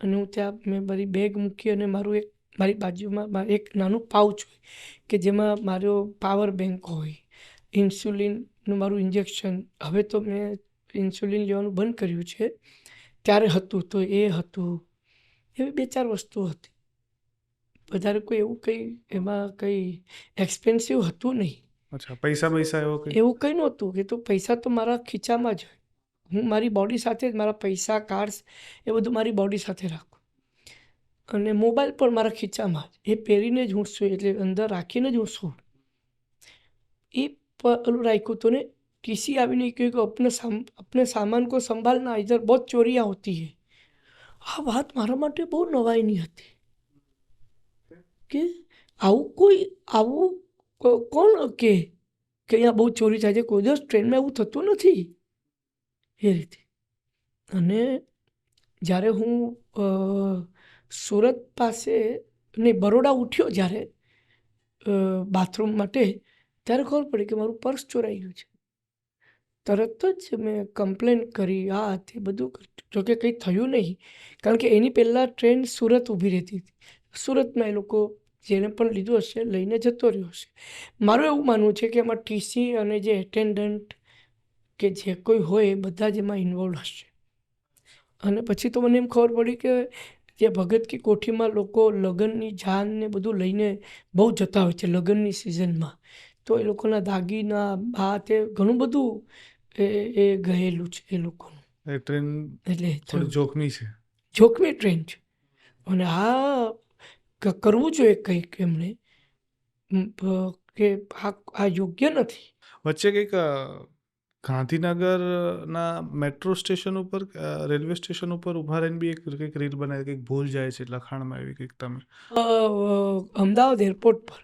અને હું ત્યાં મેં મારી બેગ મૂકી અને મારી બાજુમાં એક નાનું પાઉચ હોય કે જેમાં મારો પાવર બેંક હોય, ઇન્સ્યુલિનનું મારું ઇન્જેક્શન. હવે તો મેં ઇન્સ્યુલિન લેવાનું બંધ કર્યું છે, ત્યારે હતું તો એ હતું. એવી 2-4 વસ્તુ હતી. વધારે કોઈ એવું કંઈ એમાં કંઈ એક્સપેન્સિવ હતું નહીં. અચ્છા, પૈસા એવો કંઈ? એવું કંઈ નહોતું. કે તો પૈસા તો મારા ખીચામાં જ હોય. હું મારી બોડી સાથે જ, મારા પૈસા, કાર્ડ્સ એ બધું મારી બોડી સાથે રાખું. અને મોબાઈલ પણ મારા ખીચામાં જ, એ પહેરીને જ હું છું, એટલે અંદર રાખીને જ હું છું. એ પેલું રાખ્યું હતું. ને ટીસી આવીને કહ્યું કે अपने सामान को संभालना, इधर बहुत चोरियाँ होती है. આ વાત મારા માટે બહુ નવાઈની હતી કે આવું કોણ કે અહીંયા બહુ ચોરી થાય છે. કોઈ દિવસ ટ્રેનમાં એવું થતું નથી એ રીતે. અને જ્યારે હું સુરત પાસે નહીં, બરોડા ઉઠ્યો જ્યારે બાથરૂમ માટે, ત્યારે ખબર પડી કે મારું પર્સ ચોરાઈ ગયું છે. તરત જ મેં કમ્પ્લેન કરી, આ તે બધું કર્યું. જોકે કંઈ થયું નહીં, કારણ કે એની પહેલાં ટ્રેન સુરત ઊભી રહેતી હતી. સુરતમાં એ લોકો જેને પણ લીધું હશે લઈને જતો રહ્યો હશે. મારું એવું માનવું છે કે એમાં ટીસી અને જે એટેન્ડન્ટ કે જે કોઈ હોય એ બધા જ એમાં ઇન્વોલ્વ હશે. અને પછી તો મને એમ ખબર પડી કે જે ભગત કી કોઠીમાં લોકો લગ્નની જાન ને બધું લઈને બહુ જતા હોય છે લગ્નની સિઝનમાં. તો એ લોકોના દાગીના આ તે ઘણું બધું એ ગયેલું છે એ લોકોનું. એ ટ્રેન એટલે થોડી જોખમી છે. જોખમી ટ્રેન છે અને આ કરવું જોઈએ કંઈક એમણે કે આ યોગ્ય નથી. વચ્ચે કંઈક ગાંધીનગરના મેટ્રો સ્ટેશન ઉપર રેલવે સ્ટેશન ઉપર ઊભા રહીને બી એક કંઈક રીલ બનાવી, કંઈક ભૂલ જાય છે લખાણમાં એવી કંઈક તમે અમદાવાદ એરપોર્ટ પર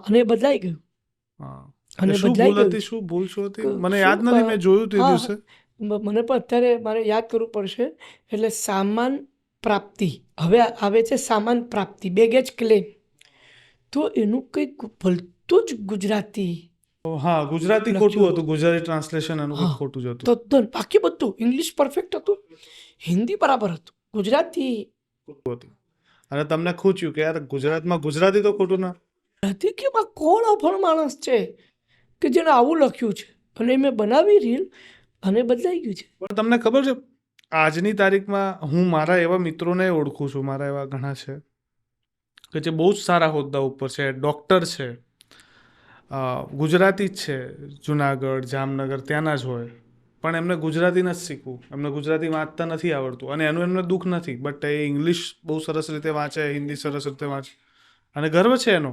અને બદલાઈ ગયું. હા, અને શું બદલાઈ ભૂલ ગયું હતી, શું ભૂલ શું હતી મને શું, યાદ નથી, મેં જોયું તે હા, દિવસે. મને પણ અત્યારે મારે યાદ કરવું પડશે. એટલે સામાન પ્રાપ્તિ હવે આવે છે, સામાન પ્રાપ્તિ બેગેજ ક્લેમ. તો એનું કંઈક ભલતું જ ગુજરાતી હા, ગુજરાતી લખ્યું ખોટું હતું, ગુજરાતી ટ્રાન્સલેશન એનું કંઈક હા ખોટું જ હતું. તદ્દન બાકી બધું ઇંગ્લિશ પરફેક્ટ હતું, હિન્દી બરાબર હતું, ગુજરાતી અને તમને ખૂચ્યું કે યાર ગુજરાતમાં ગુજરાતી તો ખોટું ના. નથી કે એમાં કોણ અભણ માણસ છે કે જેણે આવું લખ્યું છે અને મેં બનાવી રીલ અને બદલાઈ ગયું છે. પણ તમને ખબર છે આજની તારીખમાં હું મારા એવા મિત્રોને ઓળખું છું, મારા એવા ઘણા છે કે જે બહુ જ સારા હોદ્દા ઉપર છે, ડૉક્ટર છે, ગુજરાતી જ છે, જુનાગઢ જામનગર ત્યાંના જ હોય, પણ એમને ગુજરાતી નથી શીખવું, એમને ગુજરાતી વાંચતા નથી આવડતું અને એનું એમને દુઃખ નથી, બટ એ ઇંગ્લિશ બહુ સરસ રીતે વાંચે, હિન્દી સરસ રીતે વાંચે અને ગર્વ છે એનો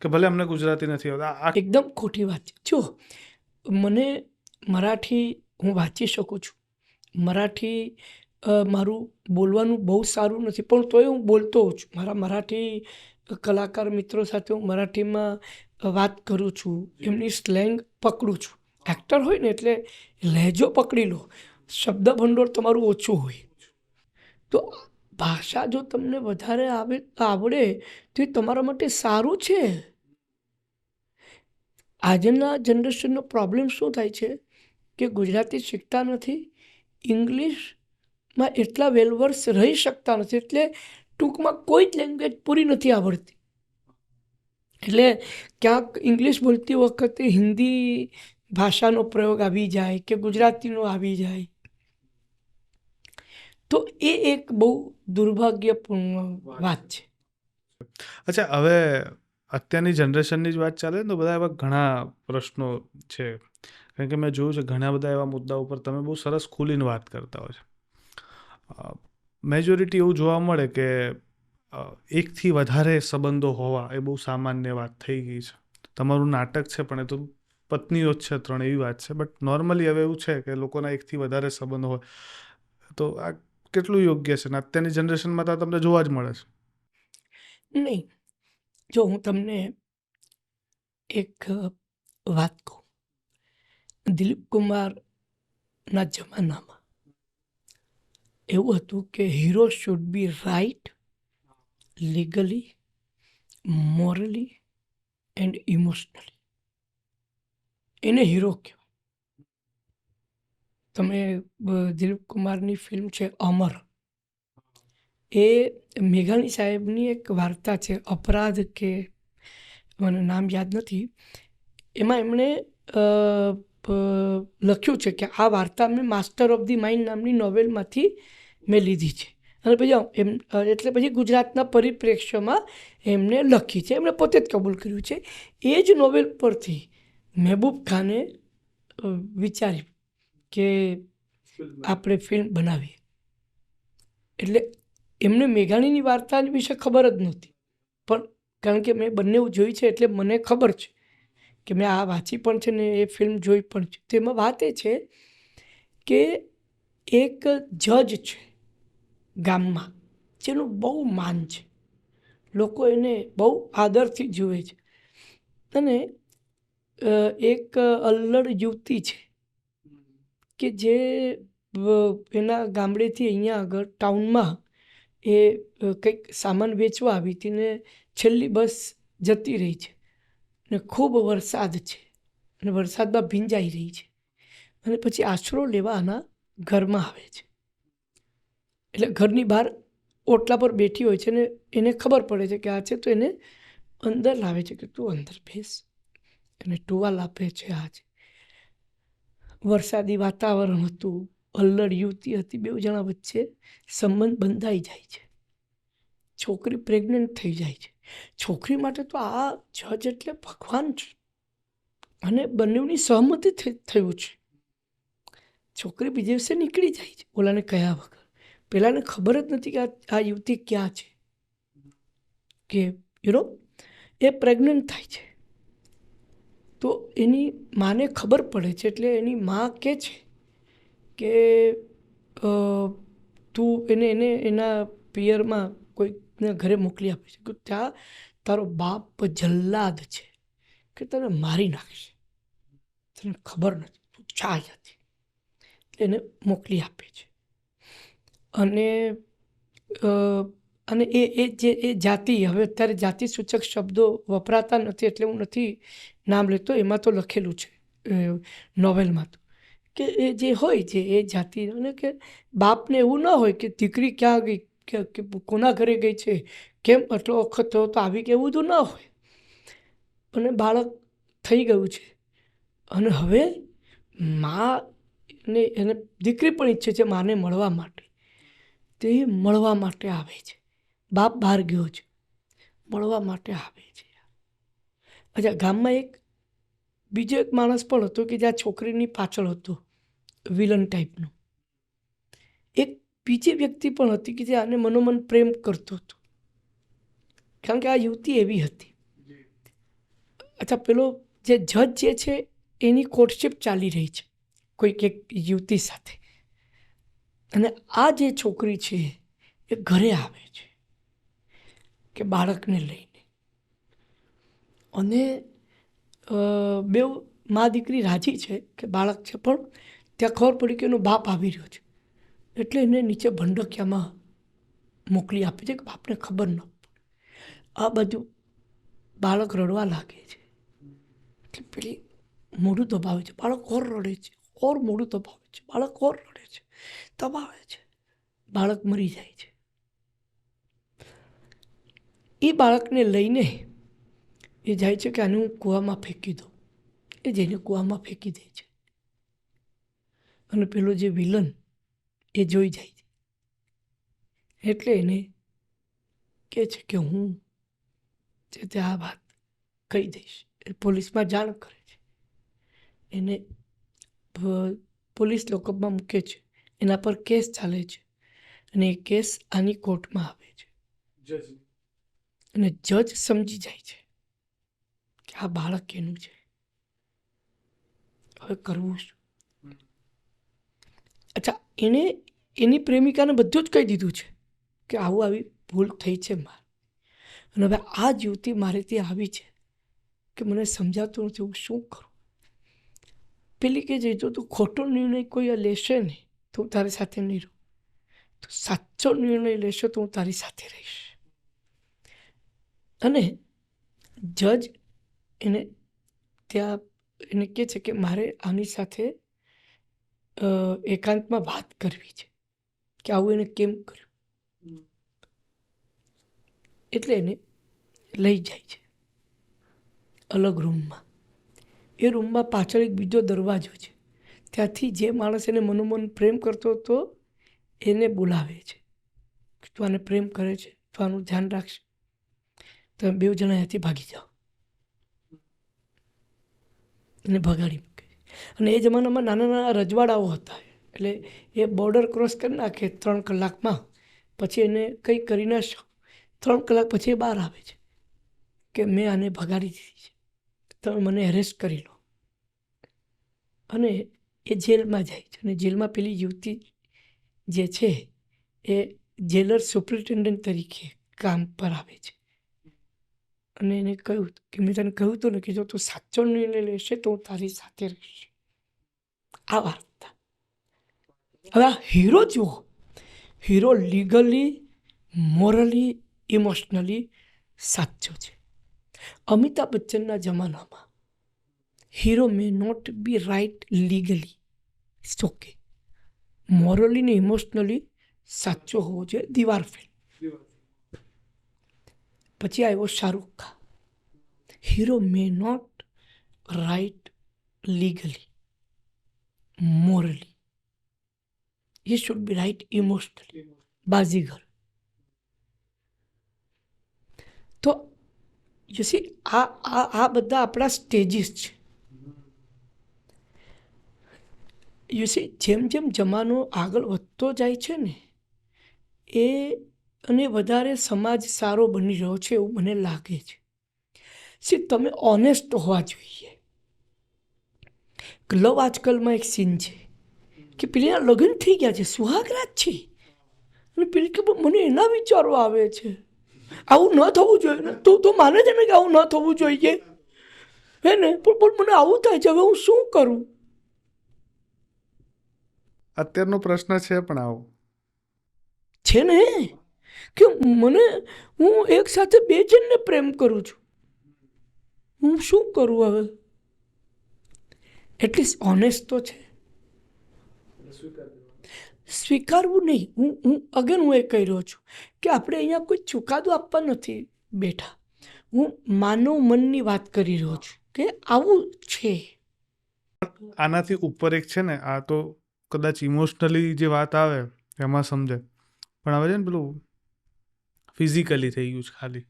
કે ભલે અમને ગુજરાતી નથી આવડતું. એકદમ ખોટી વાત છે. જો મને મરાઠી હું વાંચી શકું છું, મરાઠી મારું બોલવાનું બહુ સારું નથી પણ તોય હું બોલતો હોઉં છું. મારા મરાઠી કલાકાર મિત્રો સાથે હું મરાઠીમાં વાત કરું છું, એમની સ્લેંગ પકડું છું. એક્ટર હોય ને એટલે લહેજો પકડી લો, શબ્દ ભંડોળ તમારું ઓછું હોય. તો ભાષા જો તમને વધારે આવડે તો એ તમારા માટે સારું છે. આજના જનરેશનનો પ્રોબ્લેમ શું થાય છે કે ગુજરાતી શીખતા નથી, ઇંગ્લિશમાં એટલા વેલવર્સ રહી શકતા નથી, એટલે ટૂંકમાં કોઈ જ લેંગ્વેજ પૂરી નથી આવડતી. એટલે ક્યાંક ઇંગ્લિશ બોલતી વખતે હિન્દી ભાષાનો પ્રયોગ આવી જાય કે ગુજરાતીનો આવી જાય, તો એ એક બહુ દુર્ભાગ્યપૂર્ણ વાત છે. અચ્છા, હવે અત્યારની જનરેશનની જ વાત ચાલે ને તો બધા એવા ઘણા પ્રશ્નો છે, કારણ કે મેં જોયું છે ઘણા બધા એવા મુદ્દા ઉપર તમે બહુ સરસ ખુલીને વાત કરતા હોય છે. મેજોરિટી એવું જોવા મળે કે એકથી વધારે સંબંધો હોવા એ બહુ સામાન્ય વાત થઈ ગઈ છે. તમારું નાટક છે પણ એ તો પત્નીઓ જ છે 3 એવી વાત છે, બટ નોર્મલી હવે એવું છે કે લોકોના એકથી વધારે સંબંધ હોય, તો આ કેટલું યોગ્ય છે ને અત્યારની જનરેશનમાં તો તમને જોવા જ મળે છે. નહીં, જો હું તમને એક વાત કહું, દિલીપ કુમારના જમાનામાં એવું હતું કે hero should be right, legally, morally and emotionally. એને હીરો કહેવાય. તમે દિલીપ કુમારની ફિલ્મ છે અમર, એ મેઘાણી સાહેબની એક વાર્તા છે, અપરાધ કે મને નામ યાદ નથી. એમાં એમણે લખ્યું છે કે આ વાર્તા મેં માસ્ટર ઓફ ધી માઇન્ડ નામની નોવેલમાંથી મેં લીધી છે અને પછી એટલે પછી ગુજરાતના પરિપ્રેક્ષ્યમાં એમને લખી છે, એમણે પોતે જ કબૂલ કર્યું છે. એ જ નોવેલ પરથી મહેબૂબ ખાને વિચાર્યું કે આપણે ફિલ્મ બનાવીએ. એટલે એમને મેઘાણીની વાર્તા વિશે ખબર જ નહોતી, પણ કારણ કે મેં બંને જોઈ છે એટલે મને ખબર છે કે મેં આ વાંચી પણ છે ને એ ફિલ્મ જોઈ પણ છે. તેમાં વાત એ છે કે એક જજ છે ગામમાં, જેનું બહુ માન છે, લોકો એને બહુ આદરથી જુએ છે, અને એક અલ્લડ યુવતી છે કે જે એના ગામડેથી અહીંયા આગળ ટાઉનમાં એ કંઈક સામાન વેચવા આવી હતી ને છેલ્લી બસ જતી રહી છે ને ખૂબ વરસાદ છે અને વરસાદમાં ભીંજાઈ રહી છે અને પછી આશરો લેવા આના ઘરમાં આવે છે. એટલે ઘરની બહાર ઓટલા પર બેઠી હોય છે ને એને ખબર પડે છે કે આ છે, તો એને અંદર લાવે છે કે તું અંદર બેસ, અને ટુવાલ આપે છે. આજે વરસાદી વાતાવરણ હતું, અલ્લડ યુવતી હતી, બે જણા વચ્ચે સંબંધ બંધાઈ જાય છે. છોકરી પ્રેગ્નન્ટ થઈ જાય છે. છોકરી માટે તો આ જજ એટલે ભગવાન છે, અને બંનેની સહમતિ થયું છે. છોકરી બીજે દિવસે નીકળી જાય છે ઓલાને કહ્યા વગર. પેલાને ખબર જ નથી કે આ યુવતી ક્યાં છે, કે એ પ્રેગ્નન્ટ થાય છે. તો એની માને ખબર પડે છે, એટલે એની મા કહે છે કે તું એને એના પિયરમાં કોઈકને ઘરે મોકલી આપે છે, કે ત્યાં તારો બાપ જલ્લાદ છે, કે તને મારી નાખશે, તને ખબર નથી, તું જા અહીંયાથી. એને મોકલી આપે છે. અને એ જાતિ, હવે અત્યારે જાતિ સૂચક શબ્દો વપરાતા નથી એટલે હું નથી નામ લેતો, એમાં તો લખેલું છે નોવેલમાં તો, કે એ જે હોય છે એ જાતિ, અને કે બાપને એવું ન હોય કે દીકરી ક્યાં ગઈ, કે કોના ઘરે ગઈ છે, કેમ આટલો વખત થયો તો આવી, કે એવું તો ન હોય. અને બાળક થઈ ગયું છે, અને હવે મા ને એને દીકરી પણ ઈચ્છે છે માને મળવા માટે. તે મળવા માટે આવે છે. બાપ બહાર ગયો છે, મળવા માટે આવે છે. અચ્છા, ગામમાં બીજો એક માણસ પણ હતો કે જે આ છોકરીની પાછળ હતો, વિલન ટાઈપનો. એક બીજી વ્યક્તિ પણ હતી કે જે આને મનોમન પ્રેમ કરતો હતો, કારણ કે આ યુવતી એવી હતી. અચ્છા, પેલો જે જજ જે છે એની કોર્ટશીપ ચાલી રહી છે કોઈક એક યુવતી સાથે, અને આ જે છોકરી છે એ ઘરે આવે છે કે બાળકને લઈને, અને બે મા દીકરી રાજી છે કે બાળક છે, પણ ત્યાં ખબર પડી કે એનો બાપ આવી રહ્યો છે, એટલે એને નીચે ભંડકિયામાં મોકલી આપે છે કે બાપને ખબર ન પડે. આ બધું બાળક રડવા લાગે છે, એટલે પેલી મોઢું દબાવે છે, બાળક ઓર રડે છે, ઓર મોઢું દબાવે છે, બાળક ઓર રડે છે, દબાવે છે, બાળક મરી જાય છે. એ બાળકને લઈને એ જાય છે કે આને હું કૂવામાં ફેંકી દઉં. એ જઈને કૂવામાં ફેંકી દે છે, અને પેલો જે વિલન એ જોઈ જાય છે, એટલે એને કહે છે કે હું જે તે આ વાત કહી દઈશ. એ પોલીસમાં જાણ કરે છે, એને પોલીસ લોકઅપમાં મૂકે છે, એના પર કેસ ચાલે છે, અને એ કેસ આની કોર્ટમાં આવે છે. અને જજ સમજી જાય છે કે આ બાળક એનું છે, હવે કરવું શું. અચ્છા, એણે એની પ્રેમિકાને બધું જ કહી દીધું છે કે આવી ભૂલ થઈ છે મારે, અને હવે આ જ યુવતી મારે ત્યાં આવી છે કે મને સમજાતું નથી હું શું કરું. પેલી કે જો તું ખોટો નિર્ણય કોઈ લેશે ને તો હું તારી સાથે નહીં રહું, તો સાચો નિર્ણય લેશો તો હું તારી સાથે રહીશ. અને જજ એને ત્યાં એને કહે છે કે મારે આની સાથે એકાંતમાં વાત કરવી છે કે આવું એને કેમ કર્યું. એટલે એને લઈ જાય છે અલગ રૂમમાં. એ રૂમમાં પાછળ એક બીજો દરવાજો છે, ત્યાંથી જે માણસ એને મનોમન પ્રેમ કરતો હતો એને બોલાવે છે કે તું આને પ્રેમ કરે છે તો આનું ધ્યાન રાખશે, તમે બે જણા અહીંયાથી ભાગી જાઓ. એને ભગાડી મૂકે. અને એ જમાનામાં નાના નાના રજવાડાઓ હતા, એટલે એ બોર્ડર ક્રોસ કરી નાખે 3 કલાકમાં, પછી એને કંઈ કરી ના શકો. 3 કલાક પછી એ બહાર આવે છે કે મેં આને ભગાડી દીધી છે, તમે મને એરેસ્ટ કરી લો. અને એ જેલમાં જાય છે, અને જેલમાં પેલી યુવતી જે છે એ જેલર સુપ્રિન્ટેન્ડન્ટ તરીકે કામ પર આવે છે. અને એને કહ્યું કે મેં તને કહ્યું હતું ને કે જો તું સાચો નિર્ણય લેશે તો હું તારી સાથે રહીશ. આ વાર્તા. હવે આ હીરો જુઓ, હીરો લીગલી, મોરલી, ઇમોશનલી સાચો છે. અમિતાભ બચ્ચનના જમાનામાં hero may not be right legally, it's okay, morally ને ઇમોશનલી સાચો હોવો જોઈએ. દીવાર ફિલ્મ પછી આવ્યો Shahrukh Khan. Hero may not right legally, morally, he should be right emotionally. Baazigar. તો યુ સી આ બધા આપણા સ્ટેજીસ છે. યુ સી જેમ જેમ જમાનો આગળ વધતો જાય છે ને એ અને વધારે સમાજ સારો બની રહ્યો છે એવું મને લાગે છે. સી તમે ઓનેસ્ટ હોવા જોઈએ. લવ આજકાલમાં એક સીન છે કે પેલીના લગ્ન થઈ ગયા છે, સુહાગરાત છે, અને પેલી કે મને એના વિચારો આવે છે. આવું ન થવું જોઈએ ને. તું તો માને છે ને કે આવું ન થવું જોઈએ, હે ને? પણ મને આવું થાય છે, હવે હું શું કરું? અત્યારનો પ્રશ્ન છે પણ આવો છે ને કે હું એક સાથે બે જણને પ્રેમ કરું છું, હું શું કરું હવે? એટલીસ્ટ ઓનેસ્ટ તો છે. સ્વીકારવું નહીં. હું એ કહી રહ્યો છું કે આપણે અહીંયા કોઈ ચુકાદો આપવા નથી બેઠા. હું માનવ મનની વાત કરી રહ્યો છું કે આવું છે. આનાથી ઉપર એક છે ને, આ તો કદાચ ઇમોશનલી જે વાત આવે એમાં સમજે, પણ હવે છે ને પેલું ફિઝિકલી થઈ ગયું છે ખાલી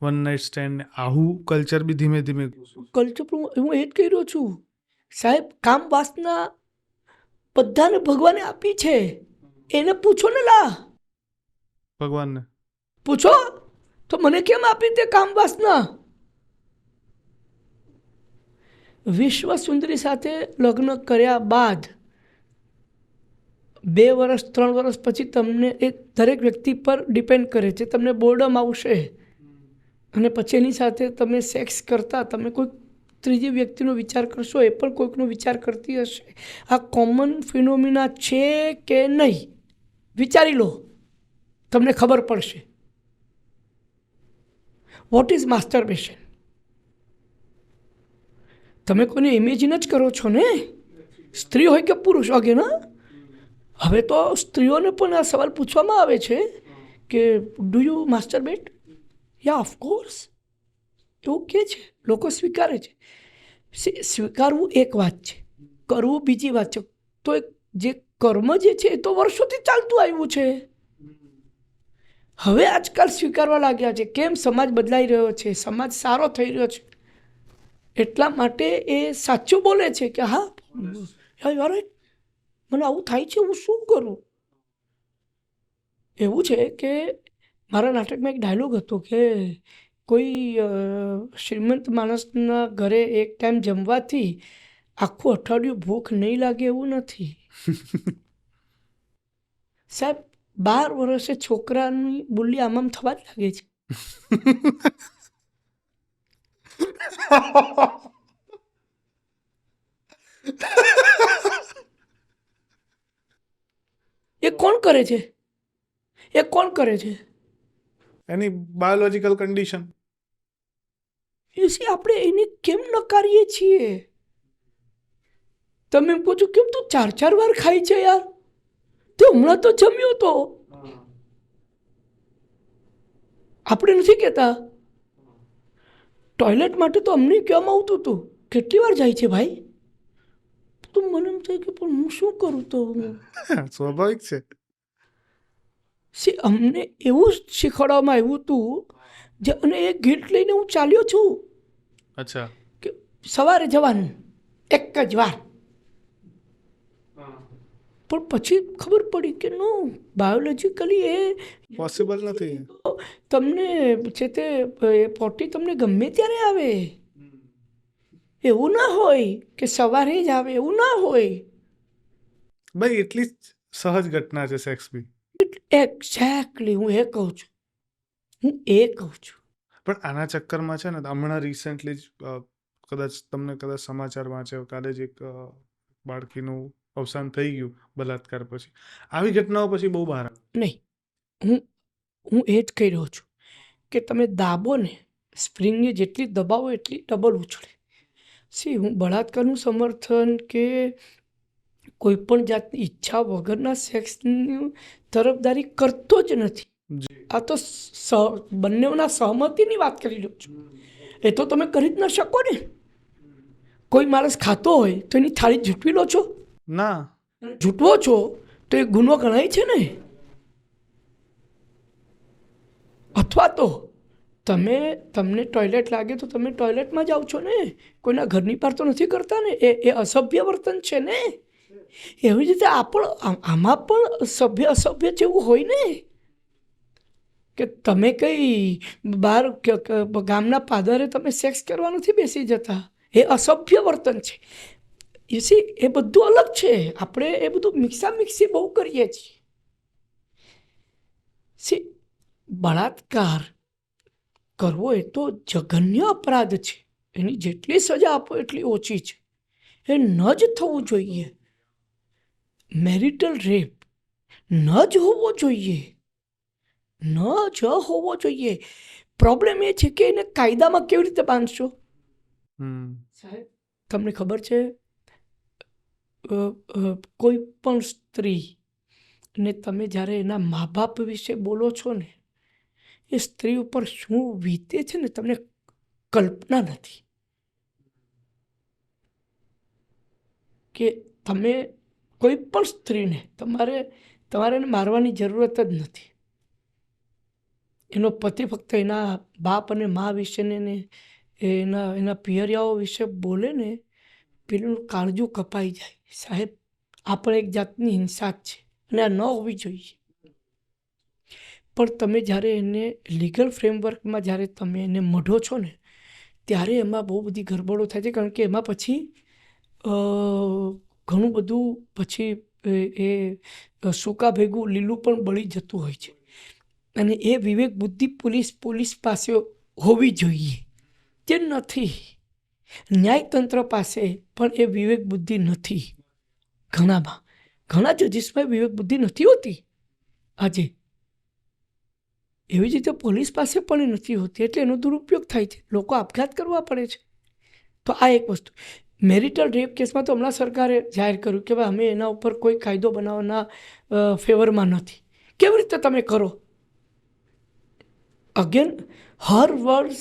વન નાઇટ સ્ટેન્ડ. આવું કલ્ચર બી ધીમે ધીમે કલ્ચર હું એ જ કહી રહ્યો છું સાહેબ. કામ વાસના બધાને ભગવાને આપી છે. એને પૂછો ને, લા ભગવાનને પૂછો તો મને કેમ આપી તે કામ વાસના? વિશ્વ સુંદરી સાથે લગ્ન કર્યા બાદ 2 વર્ષ 3 વર્ષ પછી તમને એક દરેક વ્યક્તિ પર ડિપેન્ડ કરે છે, તમને બોર્ડમ આવશે અને પછી એની સાથે તમે સેક્સ કરતા તમે કોઈ ત્રીજી વ્યક્તિનો વિચાર કરશો, એ પણ કોઈકનો વિચાર કરતી હશે. આ કોમન ફિનોમિના છે કે નહીં વિચારી લો, તમને ખબર પડશે. What is masturbation? તમે કોઈને ઇમેજિન જ કરો છો ને, સ્ત્રી હોય કે પુરુષ. ઓકે ના, હવે તો સ્ત્રીઓને પણ આ સવાલ પૂછવામાં આવે છે કે ડુ યુ માસ્ટરબેટ? યા ઓફકોર્સ, એવું કહે છે, લોકો સ્વીકારે છે. સ્વીકારવું એક વાત છે, કરવું બીજી વાત છે. તો જે કર્મ જે છે એ તો વર્ષોથી ચાલતું આવ્યું છે. હવે આજકાલ સ્વીકારવા લાગ્યા છે. કેમ? સમાજ બદલાઈ રહ્યો છે, સમાજ સારો થઈ રહ્યો છે, એટલા માટે એ સાચું બોલે છે કે હા યાર મને આવું થાય છે, હું શું કરું? એવું છે કે મારા નાટકમાં એક ડાયલોગ હતો કે કોઈ શ્રીમંત માણસના ઘરે એક ટાઈમ જમવાથી આખું અઠવાડિયું ભૂખ નહીં લાગે એવું નથી. સાહેબ 12 વર્ષે છોકરાની બોલી આમ થવા જ લાગે છે. એ કોણ કરે છે? એ કોણ કરે છે? એની બાયોલોજીકલ કન્ડિશન. એસી આપણે એને કેમ નકારીએ છીએ? તમે એમ કહો છો કેમ તું 4 વાર ખાય છે યાર? તે હમણાં તો જમ્યો તો. આપણે નથી કહેતા ટોયલેટ માટે તો અમને કહેવામાં આવતું હતું, કેટલી વાર જાય છે ભાઈ? તો મને એમ થાય કે પણ હું શું કરું? તો સ્વાભાવિક છે. અમને એવું શીખવાડવામાં આવ્યું હતું અને એ ગીટ લઈને હું ચાલ્યો છું. અચ્છા. કે સવારે જવાનું એક જ વાર, પણ પછી ખબર પડી કે નો, બાયોલોજીકલી એ પોસિબલ નથી. તમને છે તે પોટી તમને ગમે ત્યારે આવે, એવું ના હોય કે સવારે જ આવે, એવું ના હોય. ભાઈ એટલી સહજ ઘટના છે સેક્સ બી. એક્ઝેક્ટલી હું એ કહું છું. પણ આના ચક્કરમાં છે ને, હમણાં રિસેન્ટલી જ કદાચ સમાચાર વાંચ્યો, કાલે જ એક બાળકીનું અવસાન થઈ ગયું બલાત્કાર પછી. આવી ઘટનાઓ પછી બહુ બહાર નહીં. હું એ જ કહી રહ્યો છું કે તમે દાબો ને, સ્પ્રિંગને જેટલી દબાવો એટલી ડબલ ઉછળે. હું બળાત્કારનું સમર્થન કે કોઈ પણ જાતની ઈચ્છા વગરના સેક્સની તરફદારી કરતો જ નથી. આ તો બંનેના સહમતિની વાત કરી રહ્યો છું. એ તો તમે કરી જ ન શકો ને. કોઈ માણસ ખાતો હોય તો એની થાળી જૂટવી લો છો, ના. જૂટવો છો તો એ ગુનો ગણાય છે ને. અથવા તો તમને ટોયલેટ લાગે તો તમે ટોયલેટમાં જાઓ છો ને, કોઈના ઘરની બહાર તો નથી કરતા ને. એ અસભ્ય વર્તન છે ને. એવી રીતે આમાં પણ સભ્ય અસભ્ય જેવું હોય ને, કે તમે કઈ બહાર ગામના પાદરે તમે સેક્સ કરવા નથી બેસી જતા. એ અસભ્ય વર્તન છે. એ બધું અલગ છે. આપણે એ બધું મિક્સી બહુ કરીએ છીએ. બળાત્કાર કરવો એ તો જઘન્ય અપરાધ છે. એની જેટલી સજા આપો એટલી ઓછી છે. એ ન જ થવું જોઈએ. મેરિટલ રેપ ન જ હોવો જોઈએ, ન જ હોવો જોઈએ. પ્રોબ્લેમ એ છે કે એને કાયદામાં કેવી રીતે બાંધશો? સાહેબ, તમને ખબર છે, કોઈ પણ સ્ત્રી ને તમે જ્યારે એના મા બાપ વિશે બોલો છો ને, એ સ્ત્રી ઉપર શું વીતે છે ને તમને કલ્પના નથી. કે તમે કોઈ પણ સ્ત્રીને તમારે એને મારવાની જરૂરત જ નથી. એનો પતિ ફક્ત એના બાપ અને મા વિશે ને એના પિયરિયાઓ વિશે બોલે ને, પેલું કાળજું કપાઈ જાય. સાહેબ, આ પણ એક જાતની હિંસા જ છે અને આ ન હોવી જોઈએ. પણ તમે જ્યારે એને લીગલ ફ્રેમવર્કમાં જ્યારે તમે એને મઢો છો ને, ત્યારે એમાં બહુ બધી ગરબડો થાય છે. કારણ કે એમાં પછી ઘણું બધું પછી એ સૂકા ભેગું લીલું પણ બળી જતું હોય છે. અને એ વિવેક બુદ્ધિ પોલીસ પાસે હોવી જોઈએ, તે નથી. ન્યાયતંત્ર પાસે પણ એ વિવેક બુદ્ધિ નથી. ઘણા જજીસમાં વિવેક બુદ્ધિ નથી હોતી આજે. એવી જ રીતે પોલીસ પાસે પણ નથી હોતી. એટલે એનો દુરુપયોગ થાય છે. લોકો આપઘાત કરવા પડે છે. તો આ એક વસ્તુ. મેરિટલ રેપ કેસમાં તો હમણાં સરકારે જાહેર કર્યું કે ભાઈ અમે એના ઉપર કોઈ કાયદો બનાવવાના ફેવરમાં નથી. કેવી રીતે તમે કરો? હર વર્ડ્સ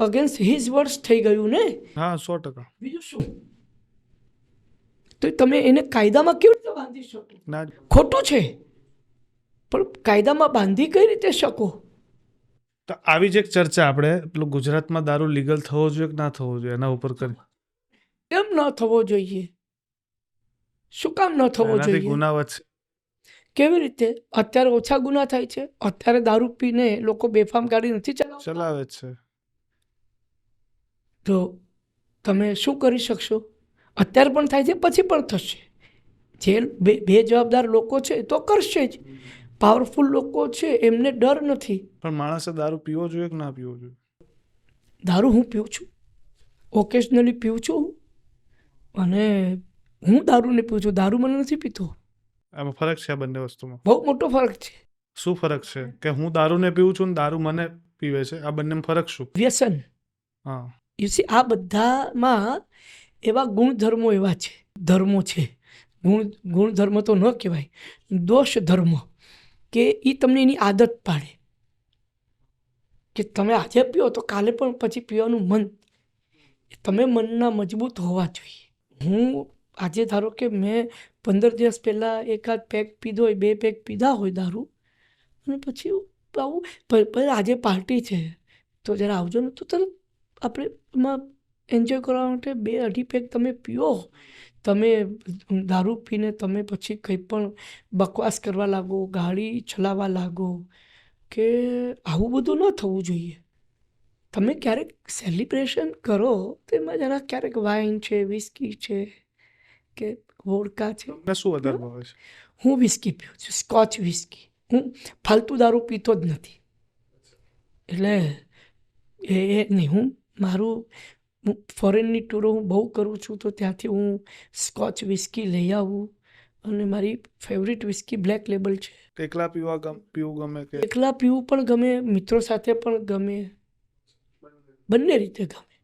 અગેન્સ્ટ હિઝ વર્ડ્સ થઈ ગયું ને. હા, 100%. બીજું શું? તો તમે એને કાયદામાં કેવી રીતે બાંધી શકો? ના. ખોટું છે, પણ કાયદામાં બાંધી કઈ રીતે શકો? તો આવી જ એક ચર્ચા આપણે પેલું ગુજરાતમાં દારૂ લીગલ થવો જોઈએ કે ના થવો જોઈએ એના ઉપર કરી. કેમ ન થવો જોઈએ? શું કામ ન થવો એનાથી જોઈએ? ગુના વધશે. કેવી રીતે? અત્યારે ઓછા ગુના થાય છે. અત્યારે દારૂ પીને લોકો બેફામ ગાડી નથી ચલાવે છે. તો તમે શું કરી શકશો? અત્યારે પણ થાય છે, પછી પણ થશે. જે બે જવાબદાર લોકો છે તો કરશે જ. પાવરફુલ લોકો છે એમને ડર નથી. પણ માણસે દારૂ પીવો જોઈએ કે ના પીવો જોઈએ? દારૂ હું પીઉં છું, ઓકેશનલી પીઉં છું. અને હું દારૂ નહીં પીઉં છું, દારૂ મને નથી પીતો. એમાં ફરક છે આ બંને વસ્તુમાં? બહુ મોટો ફરક છે. શું ફરક છે? કે હું દારૂને પીવું છું ને દારૂ મને પીવે છે, આ બંનેમાં ફરક શું? વ્યસન. હા. આ બધામાં એવા ગુણધર્મો એવા છે, ધર્મો છે. ગુણધર્મ તો ન કહેવાય, દોષ ધર્મ, કે એ તમને એની આદત પાડે કે તમે આજે પીઓ તો કાલે પણ પછી પીવાનું મન. તમે મનના મજબૂત હોવા જોઈએ. હું આજે ધારો કે મેં 15 દિવસ પહેલાં એકાદ પેક પીધો હોય, 2 પેક પીધા હોય દારૂ, અને પછી આવું આજે પાર્ટી છે તો જરા આવજો ને, તો તરત આપણે એમાં એન્જોય કરવા માટે 2-2.5 પેક તમે પીઓ. તમે દારૂ પીને તમે પછી કંઈ પણ બકવાસ કરવા લાગો, ગાડી ચલાવવા લાગો, કે આવું બધું ન થવું જોઈએ. તમે ક્યારેક સેલિબ્રેશન કરો તો એમાં જરા ક્યારેક વાઇન છે, વિસ્કી છે કે વોડકા છે. તમને શું વધારે ભાવે છે? હું વિસ્કી પીઉં છું, સ્કોચ વિસ્કી. હું ફાલતુ દારૂ પીતો જ નથી. એટલે એ નહીં. હું ફોરેનની ટૂરો હું બહુ કરું છું, તો ત્યાંથી હું સ્કોચ વિસ્કી લઈ આવું. અને મારી ફેવરિટ વિસ્કી બ્લેક લેબલ છે. એકલા પીવું ગમે કે એકલા પીવું પણ ગમે, મિત્રો સાથે પણ ગમે, બંને રીતે ગમે.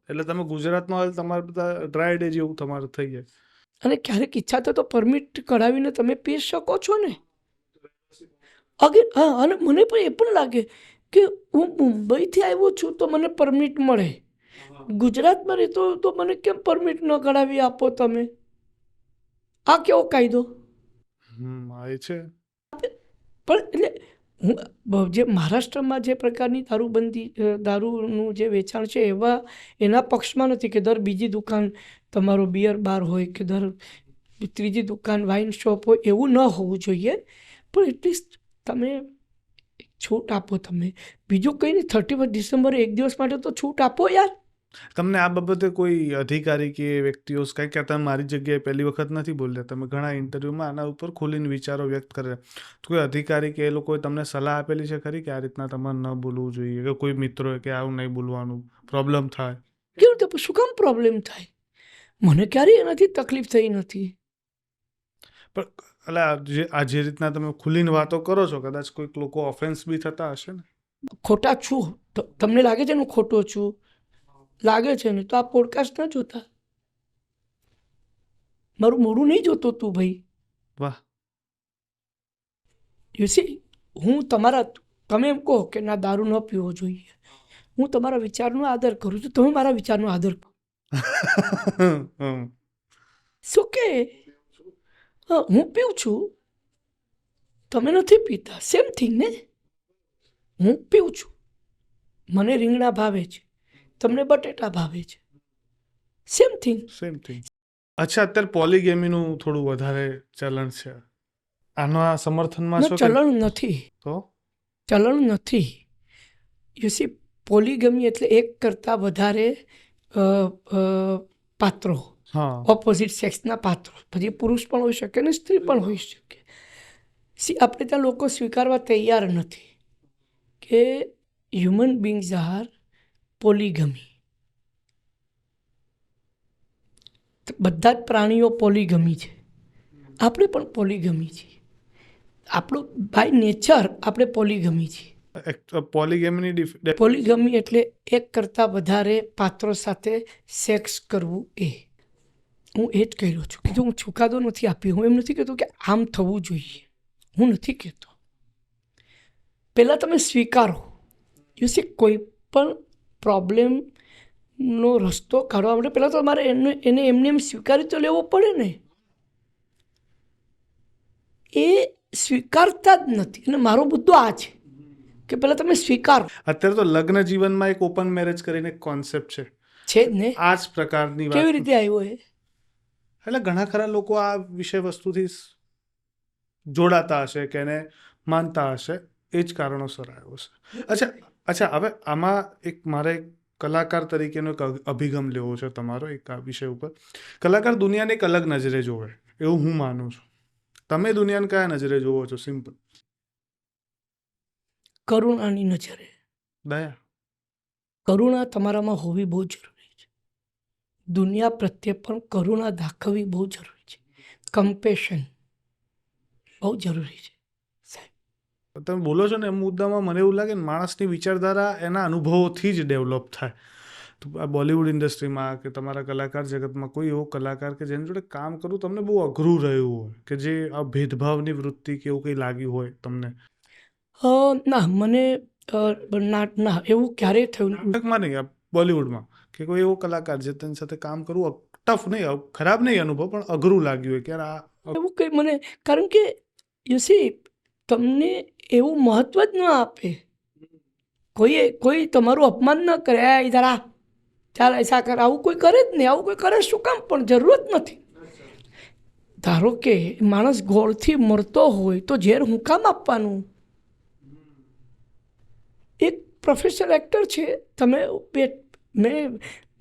એટલે તમે ગુજરાતમાં હોય તમારે બધા ડ્રાય ડે જેવું તમારે થઈ જાય. અને ક્યારેક ઈચ્છા થાય તો પરમિટ કઢાવીને તમે પી શકો છો ને. હા, અને મને પણ એ પણ લાગે કે હું મુંબઈથી આવ્યો છું તો મને પરમિટ મળે, ગુજરાતમાં રહેતો હોય તો મને કેમ પરમિટ ન કઢાવી આપો તમે? આ કેવો કાયદો? હા એ છે. પણ એટલે હું જે મહારાષ્ટ્રમાં જે પ્રકારની દારૂનું જે વેચાણ છે એના પક્ષમાં નથી કે દર બીજી દુકાન તમારો બિયર બાર હોય કે દર ત્રીજી દુકાન વાઇન શોપ હોય, એવું ન હોવું જોઈએ. પણ એટલીસ્ટ તમે છૂટ આપો. તમે બીજું કંઈ નહીં, 31 ડિસેમ્બરે એક દિવસ માટે તો છૂટ આપો યાર. તમને આ બાબતે કોઈ અધિકારી કે વ્યક્તિઓ કંઈ કે તમે મારી જગ્યાએ પહેલી વખત નથી બોલ્યા, તમે ઘણા ઇન્ટરવ્યૂમાં આના ઉપર ખુલીને વિચારો વ્યક્ત કરે, તો કોઈ અધિકારી કે એ લોકોએ તમને સલાહ આપેલી છે ખરી કે આ રીતના તમારે ન બોલવું જોઈએ, કે કોઈ મિત્રોએ કે આવું નહીં બોલવાનું, પ્રોબ્લેમ થાય? કેવું તો શું કામ પ્રોબ્લેમ થાય? મને ક્યારેય એનાથી તકલીફ થઈ નથી. પણ એટલે જે રીતના તમે ખુલીને વાતો કરો છો, કદાચ કોઈક લોકો ઓફેન્સ બી થતા હશે ને? ખોટા છું તમને લાગે છે ને? હું ખોટો છું લાગે છે ને તો આ પોડકાસ્ટ ના જોતા, મારું મોઢું નહીં જોતો તું ભાઈ. વાહ. યુ સી, હું તમે એમ કહો કે ના દારૂ ન પીવો જોઈએ, હું તમારા વિચારનો આદર કરું છું, તમે મારા વિચારનો આદર કરો. શું કે હું પીઉં છું, તમે નથી પીતા, સેમ થિંગ ને. હું પીઉં છું, મને રીંગણા ભાવે છે, તમને બટેટા ભાવે છે, સેમ થિંગ. Same thing. અચ્છા, અત્યારે પોલીગેમીનું થોડું વધારે ચલણ છે, આના સમર્થનમાં છો? ચલણ નથી, તો ચલણ નથી. યુ સી, પોલીગમી એટલે એક કરતાં વધારે પાત્રો, ઓપોઝિટ સેક્સના પાત્રો, પછી પુરુષ પણ હોઈ શકે ને સ્ત્રી પણ હોઈ શકે. સી, આપણે ત્યાં લોકો સ્વીકારવા તૈયાર નથી કે હ્યુમન બિંગ્સ આર પોલીગમી. બધા જ પ્રાણીઓ પોલીગમી છે, આપણે પણ પોલીગમી છીએ. આપણું બાય નેચર આપણે પોલીગમી છીએ. પોલીગમી એટલે એક કરતાં વધારે પાત્રો સાથે સેક્સ કરવું. હું એ જ કહી રહ્યો છું કે હું ચુકાદો નથી આપ્યો. હું એમ નથી કહેતો કે આમ થવું જોઈએ, હું નથી કહેતો. પહેલાં તમે સ્વીકારો. યુ સી, કોઈ પણ પ્રોબ્લેમનો રસ્તો કાઢવા માટે પહેલાં તો તમારે એને એમને એમ સ્વીકારી તો લેવો પડે ને. એ સ્વીકારતા જ નથી, અને મારો મુદ્દો આ છે કે પહેલાં તમે સ્વીકારો. અત્યારે તો લગ્ન જીવનમાં એક ઓપન મેરેજ કરીને એક કોન્સેપ્ટ છે જ ને. આ જ પ્રકારની વાત કેવી રીતે આવ્યો એ? એટલે ઘણા ખરા લોકો આ વિષય વસ્તુથી જોડાતા હશે કે એને માનતા હશે, એ જ કારણોસર આવ્યો છે. અચ્છા, હવે આમાં મારે કલાકાર તરીકેનો એક અભિગમ લેવો છે તમારો એક આ વિષય ઉપર. કલાકાર દુનિયાને એક અલગ નજરે જોવે એવું હું માનું છું. તમે દુનિયાને કયા નજરે જોવો છો? સિમ્પલ. કરુણાની નજરે. દયા. કરુણા તમારામાં હોવી બહુ જરૂરી છે. દુનિયા પ્રત્યે પણ કરુણા દાખવવી બહુ જરૂરી છે. કમ્પેશન બહુ જરૂરી છે. તમે બોલો છો ને એમ મુદ્દામાં મને એવું લાગે ને માણસની વિચારધારા એના અનુભવોથી જ ડેવલપ થાય. તો આ બોલિવૂડ ઇન્ડસ્ટ્રીમાં કે તમારા કલાકાર જગતમાં કોઈ એવો કલાકાર કે જેની જોડે કામ કરવું તમને બહુ અઘરું રહ્યું હોય, કે જે આ ભેદભાવની વૃત્તિ કે એવું કંઈ લાગ્યું હોય તમને? ના, મને ના એવું ક્યારેય થયું નહીં. બોલિવૂડમાં કે કોઈ એવો કલાકાર જે તેની સાથે કામ કરવું ટફ નહીં, ખરાબ નહીં અનુભવ, પણ અઘરું લાગ્યું હોય કે આ એવું કંઈ મને, કારણ કે યુ સી, તમને એવું મહત્વ જ ન આપે. કોઈ તમારું અપમાન ન કરે, ઇધર આ, ચાલ એસા કર, આવું કોઈ કરે જ નહીં. આવું કોઈ કરે શું કામ? પણ જરૂરત નથી. ધારો કે માણસ ગોળથી મરતો હોય તો ઝેર હું કામ આપવાનું? એક પ્રોફેશનલ એક્ટર છે, મેં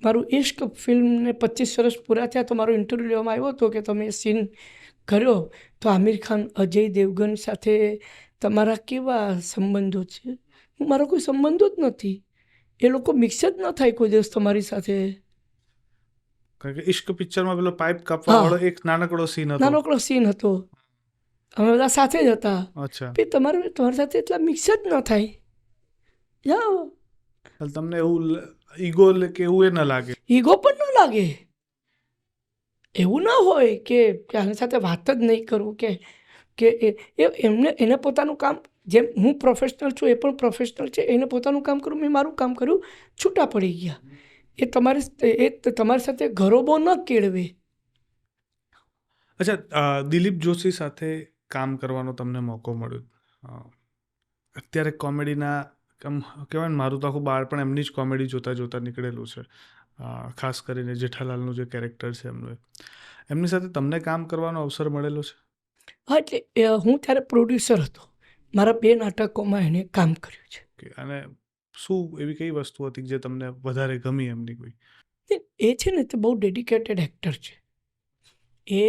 મારું ઇશ્ક ફિલ્મને 25 વર્ષ પૂરા થયા તો મારો ઇન્ટરવ્યૂ લેવામાં આવ્યો હતો કે તમે સીન કર્યો તો આમિર ખાન, અજય દેવગન સાથે તમારા કેવા સંબંધો છે? મારો કોઈ સંબંધો જ નથી. એ લોકો મિક્સ જ ન થાય કોઈ દિવસ તમારી સાથે. કારણ કે ઇશ્ક પિક્ચરમાં પેલો પાઇપ કાપવા વાળો એક નાનકડો સીન હતો. અમે બધા સાથે જ હતા. અચ્છા. તમારી સાથે એટલા મિક્સ જ ન થાય. તમને એવું ઈગો કે એવું એ ન લાગે? ઈગો પણ ન લાગે. એવું ના હોય કે આની સાથે વાત જ નહીં કરું, કે કે એને પોતાનું કામ, જેમ હું પ્રોફેશનલ છું એ પણ પ્રોફેશનલ છે, એને પોતાનું કામ કરું, મેં મારું કામ કર્યું, છૂટા પડી ગયા. એ તમારી સાથે ઘરોબો ન કેળવે. અચ્છા, દિલીપ જોશી સાથે કામ કરવાનો તમને મોકો મળ્યો. અત્યારે કોમેડીના કહેવાય ને, મારું તો આખું બાળપણ એમની જ કોમેડી જોતાં જોતાં નીકળેલું છે. ખાસ કરીને જેઠાલાલનું જે કેરેક્ટર છે એમની સાથે તમને કામ કરવાનો અવસર મળેલો છે? હા, એટલે હું ત્યારે પ્રોડ્યુસર હતો. મારા 2 નાટકોમાં એણે કામ કર્યું છે. અને શું એવી કઈ વસ્તુ હતી જે તમને વધારે ગમી એમની કોઈ? એ છે ને, તે બહુ ડેડિકેટેડ એક્ટર છે. એ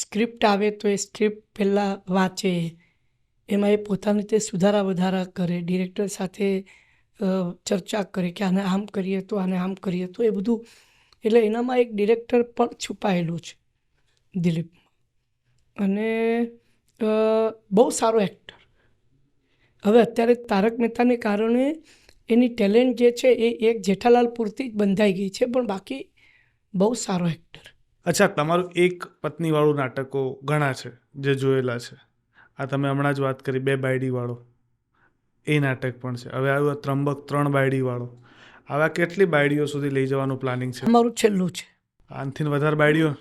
સ્ક્રિપ્ટ આવે તો એ સ્ક્રિપ્ટ પહેલાં વાંચે, એમાં એ પોતાની રીતે સુધારા વધારા કરે, ડિરેક્ટર સાથે ચર્ચા કરે કે આને આમ કરીએ તો, આને આમ કરીએ તો, એ બધું. એટલે એનામાં એક ડિરેક્ટર પણ છુપાયેલું છે દિલીપમાં. અને બહુ સારો એક્ટર. હવે અત્યારે તારક મહેતાને કારણે એની ટેલેન્ટ જે છે એ એક જેઠાલાલ પૂરતી જ બંધાઈ ગઈ છે, પણ બાકી બહુ સારો એક્ટર. અચ્છા, તમારું એક પત્નીવાળું નાટકો ઘણા છે જે જોયેલા છે. આ તમે હમણાં જ વાત કરી 2 બાયડીવાળો, એ નાટક પણ છે. હવે આવ્યું ત્રંબક 3 બાયડીવાળો. આવા કેટલી બાયડીઓ સુધી લઈ જવાનું પ્લાનિંગ છે? મારું છેલ્લું છે. આનાથી વધારે બાયડીઓ?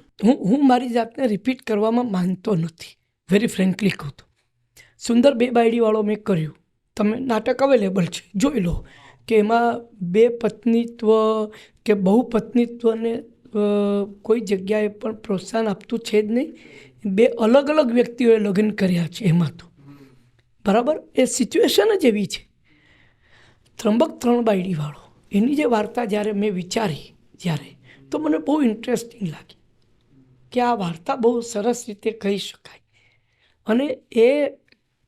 હું મારી જાતને રિપીટ કરવામાં માનતો નથી, વેરી ફ્રેન્કલી કહું તો. સુંદર 2 બાયડીવાળો મેં કર્યું, તમે નાટક અવેલેબલ છે, જોઈ લો. કે એમાં 2 પત્નીત્વ કે બહુપત્નીત્વને કોઈ જગ્યાએ પણ પ્રોત્સાહન આપતું છે જ નહીં. 2 અલગ અલગ વ્યક્તિઓએ લગ્ન કર્યા છે એમાં તો, બરાબર. એ સિચ્યુએશન જ એવી છે. ત્રંબક 3 બાયડીવાળો, એની જે વાર્તા જ્યારે મેં વિચારી, જ્યારે તો મને બહુ ઇન્ટરેસ્ટિંગ લાગી કે આ વાર્તા બહુ સરસ રીતે કહી શકાય. અને એ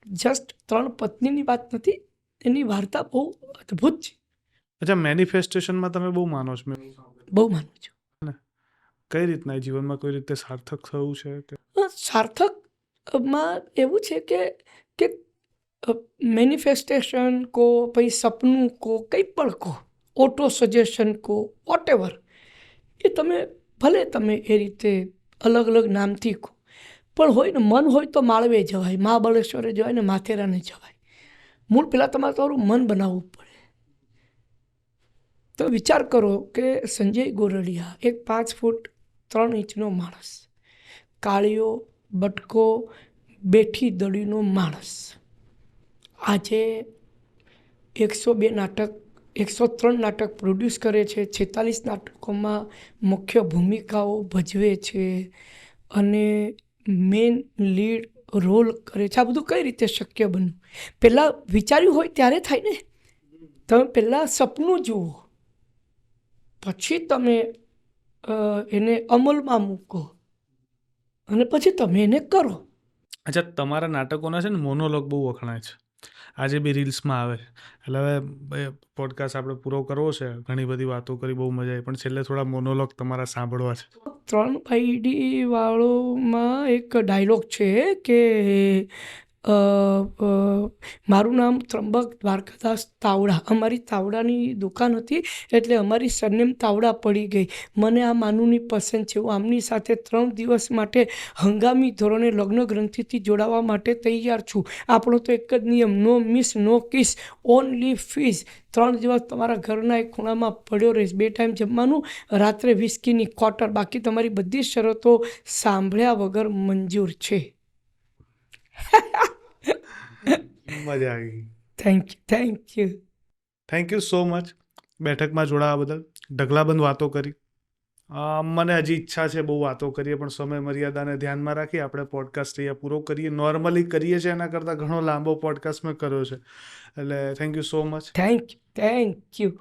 જસ્ટ 3 પત્નીની વાત નથી, એની વાર્તા બહુ અદ્ભુત છે. અચ્છા, મેનિફેસ્ટેશનમાં તમે બહુ માનો છો? બહુ માનું છું. કઈ રીતના જીવનમાં કોઈ રીતે સાર્થક થયું છે? સાર્થકમાં એવું છે કે મેનિફેસ્ટેશન કહો, પછી સપનું કહો, કંઈ પણ કહો, ઓટો સજેશન કહો, વોટેવર, એ ભલે તમે એ રીતે અલગ અલગ નામથી કહો, પણ હોય ને, મન હોય તો માળવે જવાય, મહાબળેશ્વરે જવાય ને માથેરાને જવાય. મૂળ પહેલાં તમારું મન બનાવવું પડે. તો વિચાર કરો કે સંજય ગોરડિયા એક 5 ફૂટ 3 ઇંચનો માણસ, કાળિયો બટકો બેઠી દડીનો માણસ, આજે 102 નાટક, 103 નાટક પ્રોડ્યુસ કરે છે, 46 નાટકોમાં મુખ્ય ભૂમિકાઓ ભજવે છે અને મેન લીડ રોલ કરે છે. આ બધું કઈ રીતે શક્ય બન્યું? પહેલાં વિચાર્યું હોય ત્યારે થાય ને. તમે પહેલાં સપનું જુઓ, પછી તમે એને અમલમાં મૂકો અને પછી તમે એને કરો. અચ્છા, તમારા નાટકોના છે ને મોનોલોગ બહુ વખણાય છે, આજે બી રીલ્સમાં આવે. એટલે હવે પોડકાસ્ટ આપણે પૂરો કરવો છે, ઘણી બધી વાતો કરી, બહુ મજા આવી, પણ છેલ્લે થોડા મોનોલોગ તમારા સાંભળવા છે. 3 બાયડી વાળોમાં એક ડાયલોગ છે કે મારું નામ ત્રંબક દ્વારકાદાસ તાવડા, અમારી તાવડાની દુકાન હતી એટલે અમારી સરનેમ તાવડા પડી ગઈ. મને આ માનુની પસંદ છે, હું આમની સાથે 3 દિવસ માટે હંગામી ધોરણે લગ્ન ગ્રંથિથી જોડાવા માટે તૈયાર છું. આપણો તો એક જ નિયમ, નો મિસ નો કિસ, ઓનલી ફીસ. 3 દિવસ તમારા ઘરના એક ખૂણામાં પડ્યો રહીશ, 2 ટાઈમ જમવાનું, રાત્રે વિસ્કીની ક્વાર્ટર, બાકી તમારી બધી શરતો સાંભળ્યા વગર મંજૂર છે. મજા આવી. Thank you. Thank you so much બેઠકમાં જોડાવા બદલ. ઢગલાબંધ વાતો કરી. મને હજી ઈચ્છા છે બહુ વાતો કરીએ, પણ સમય મર્યાદાને ધ્યાનમાં રાખી આપણે પોડકાસ્ટ અહીંયા પૂરો કરીએ. નોર્મલી કરીએ છીએ એના કરતાં ઘણો લાંબો પોડકાસ્ટ મેં કર્યો છે, એટલે thank you so much. Thank you.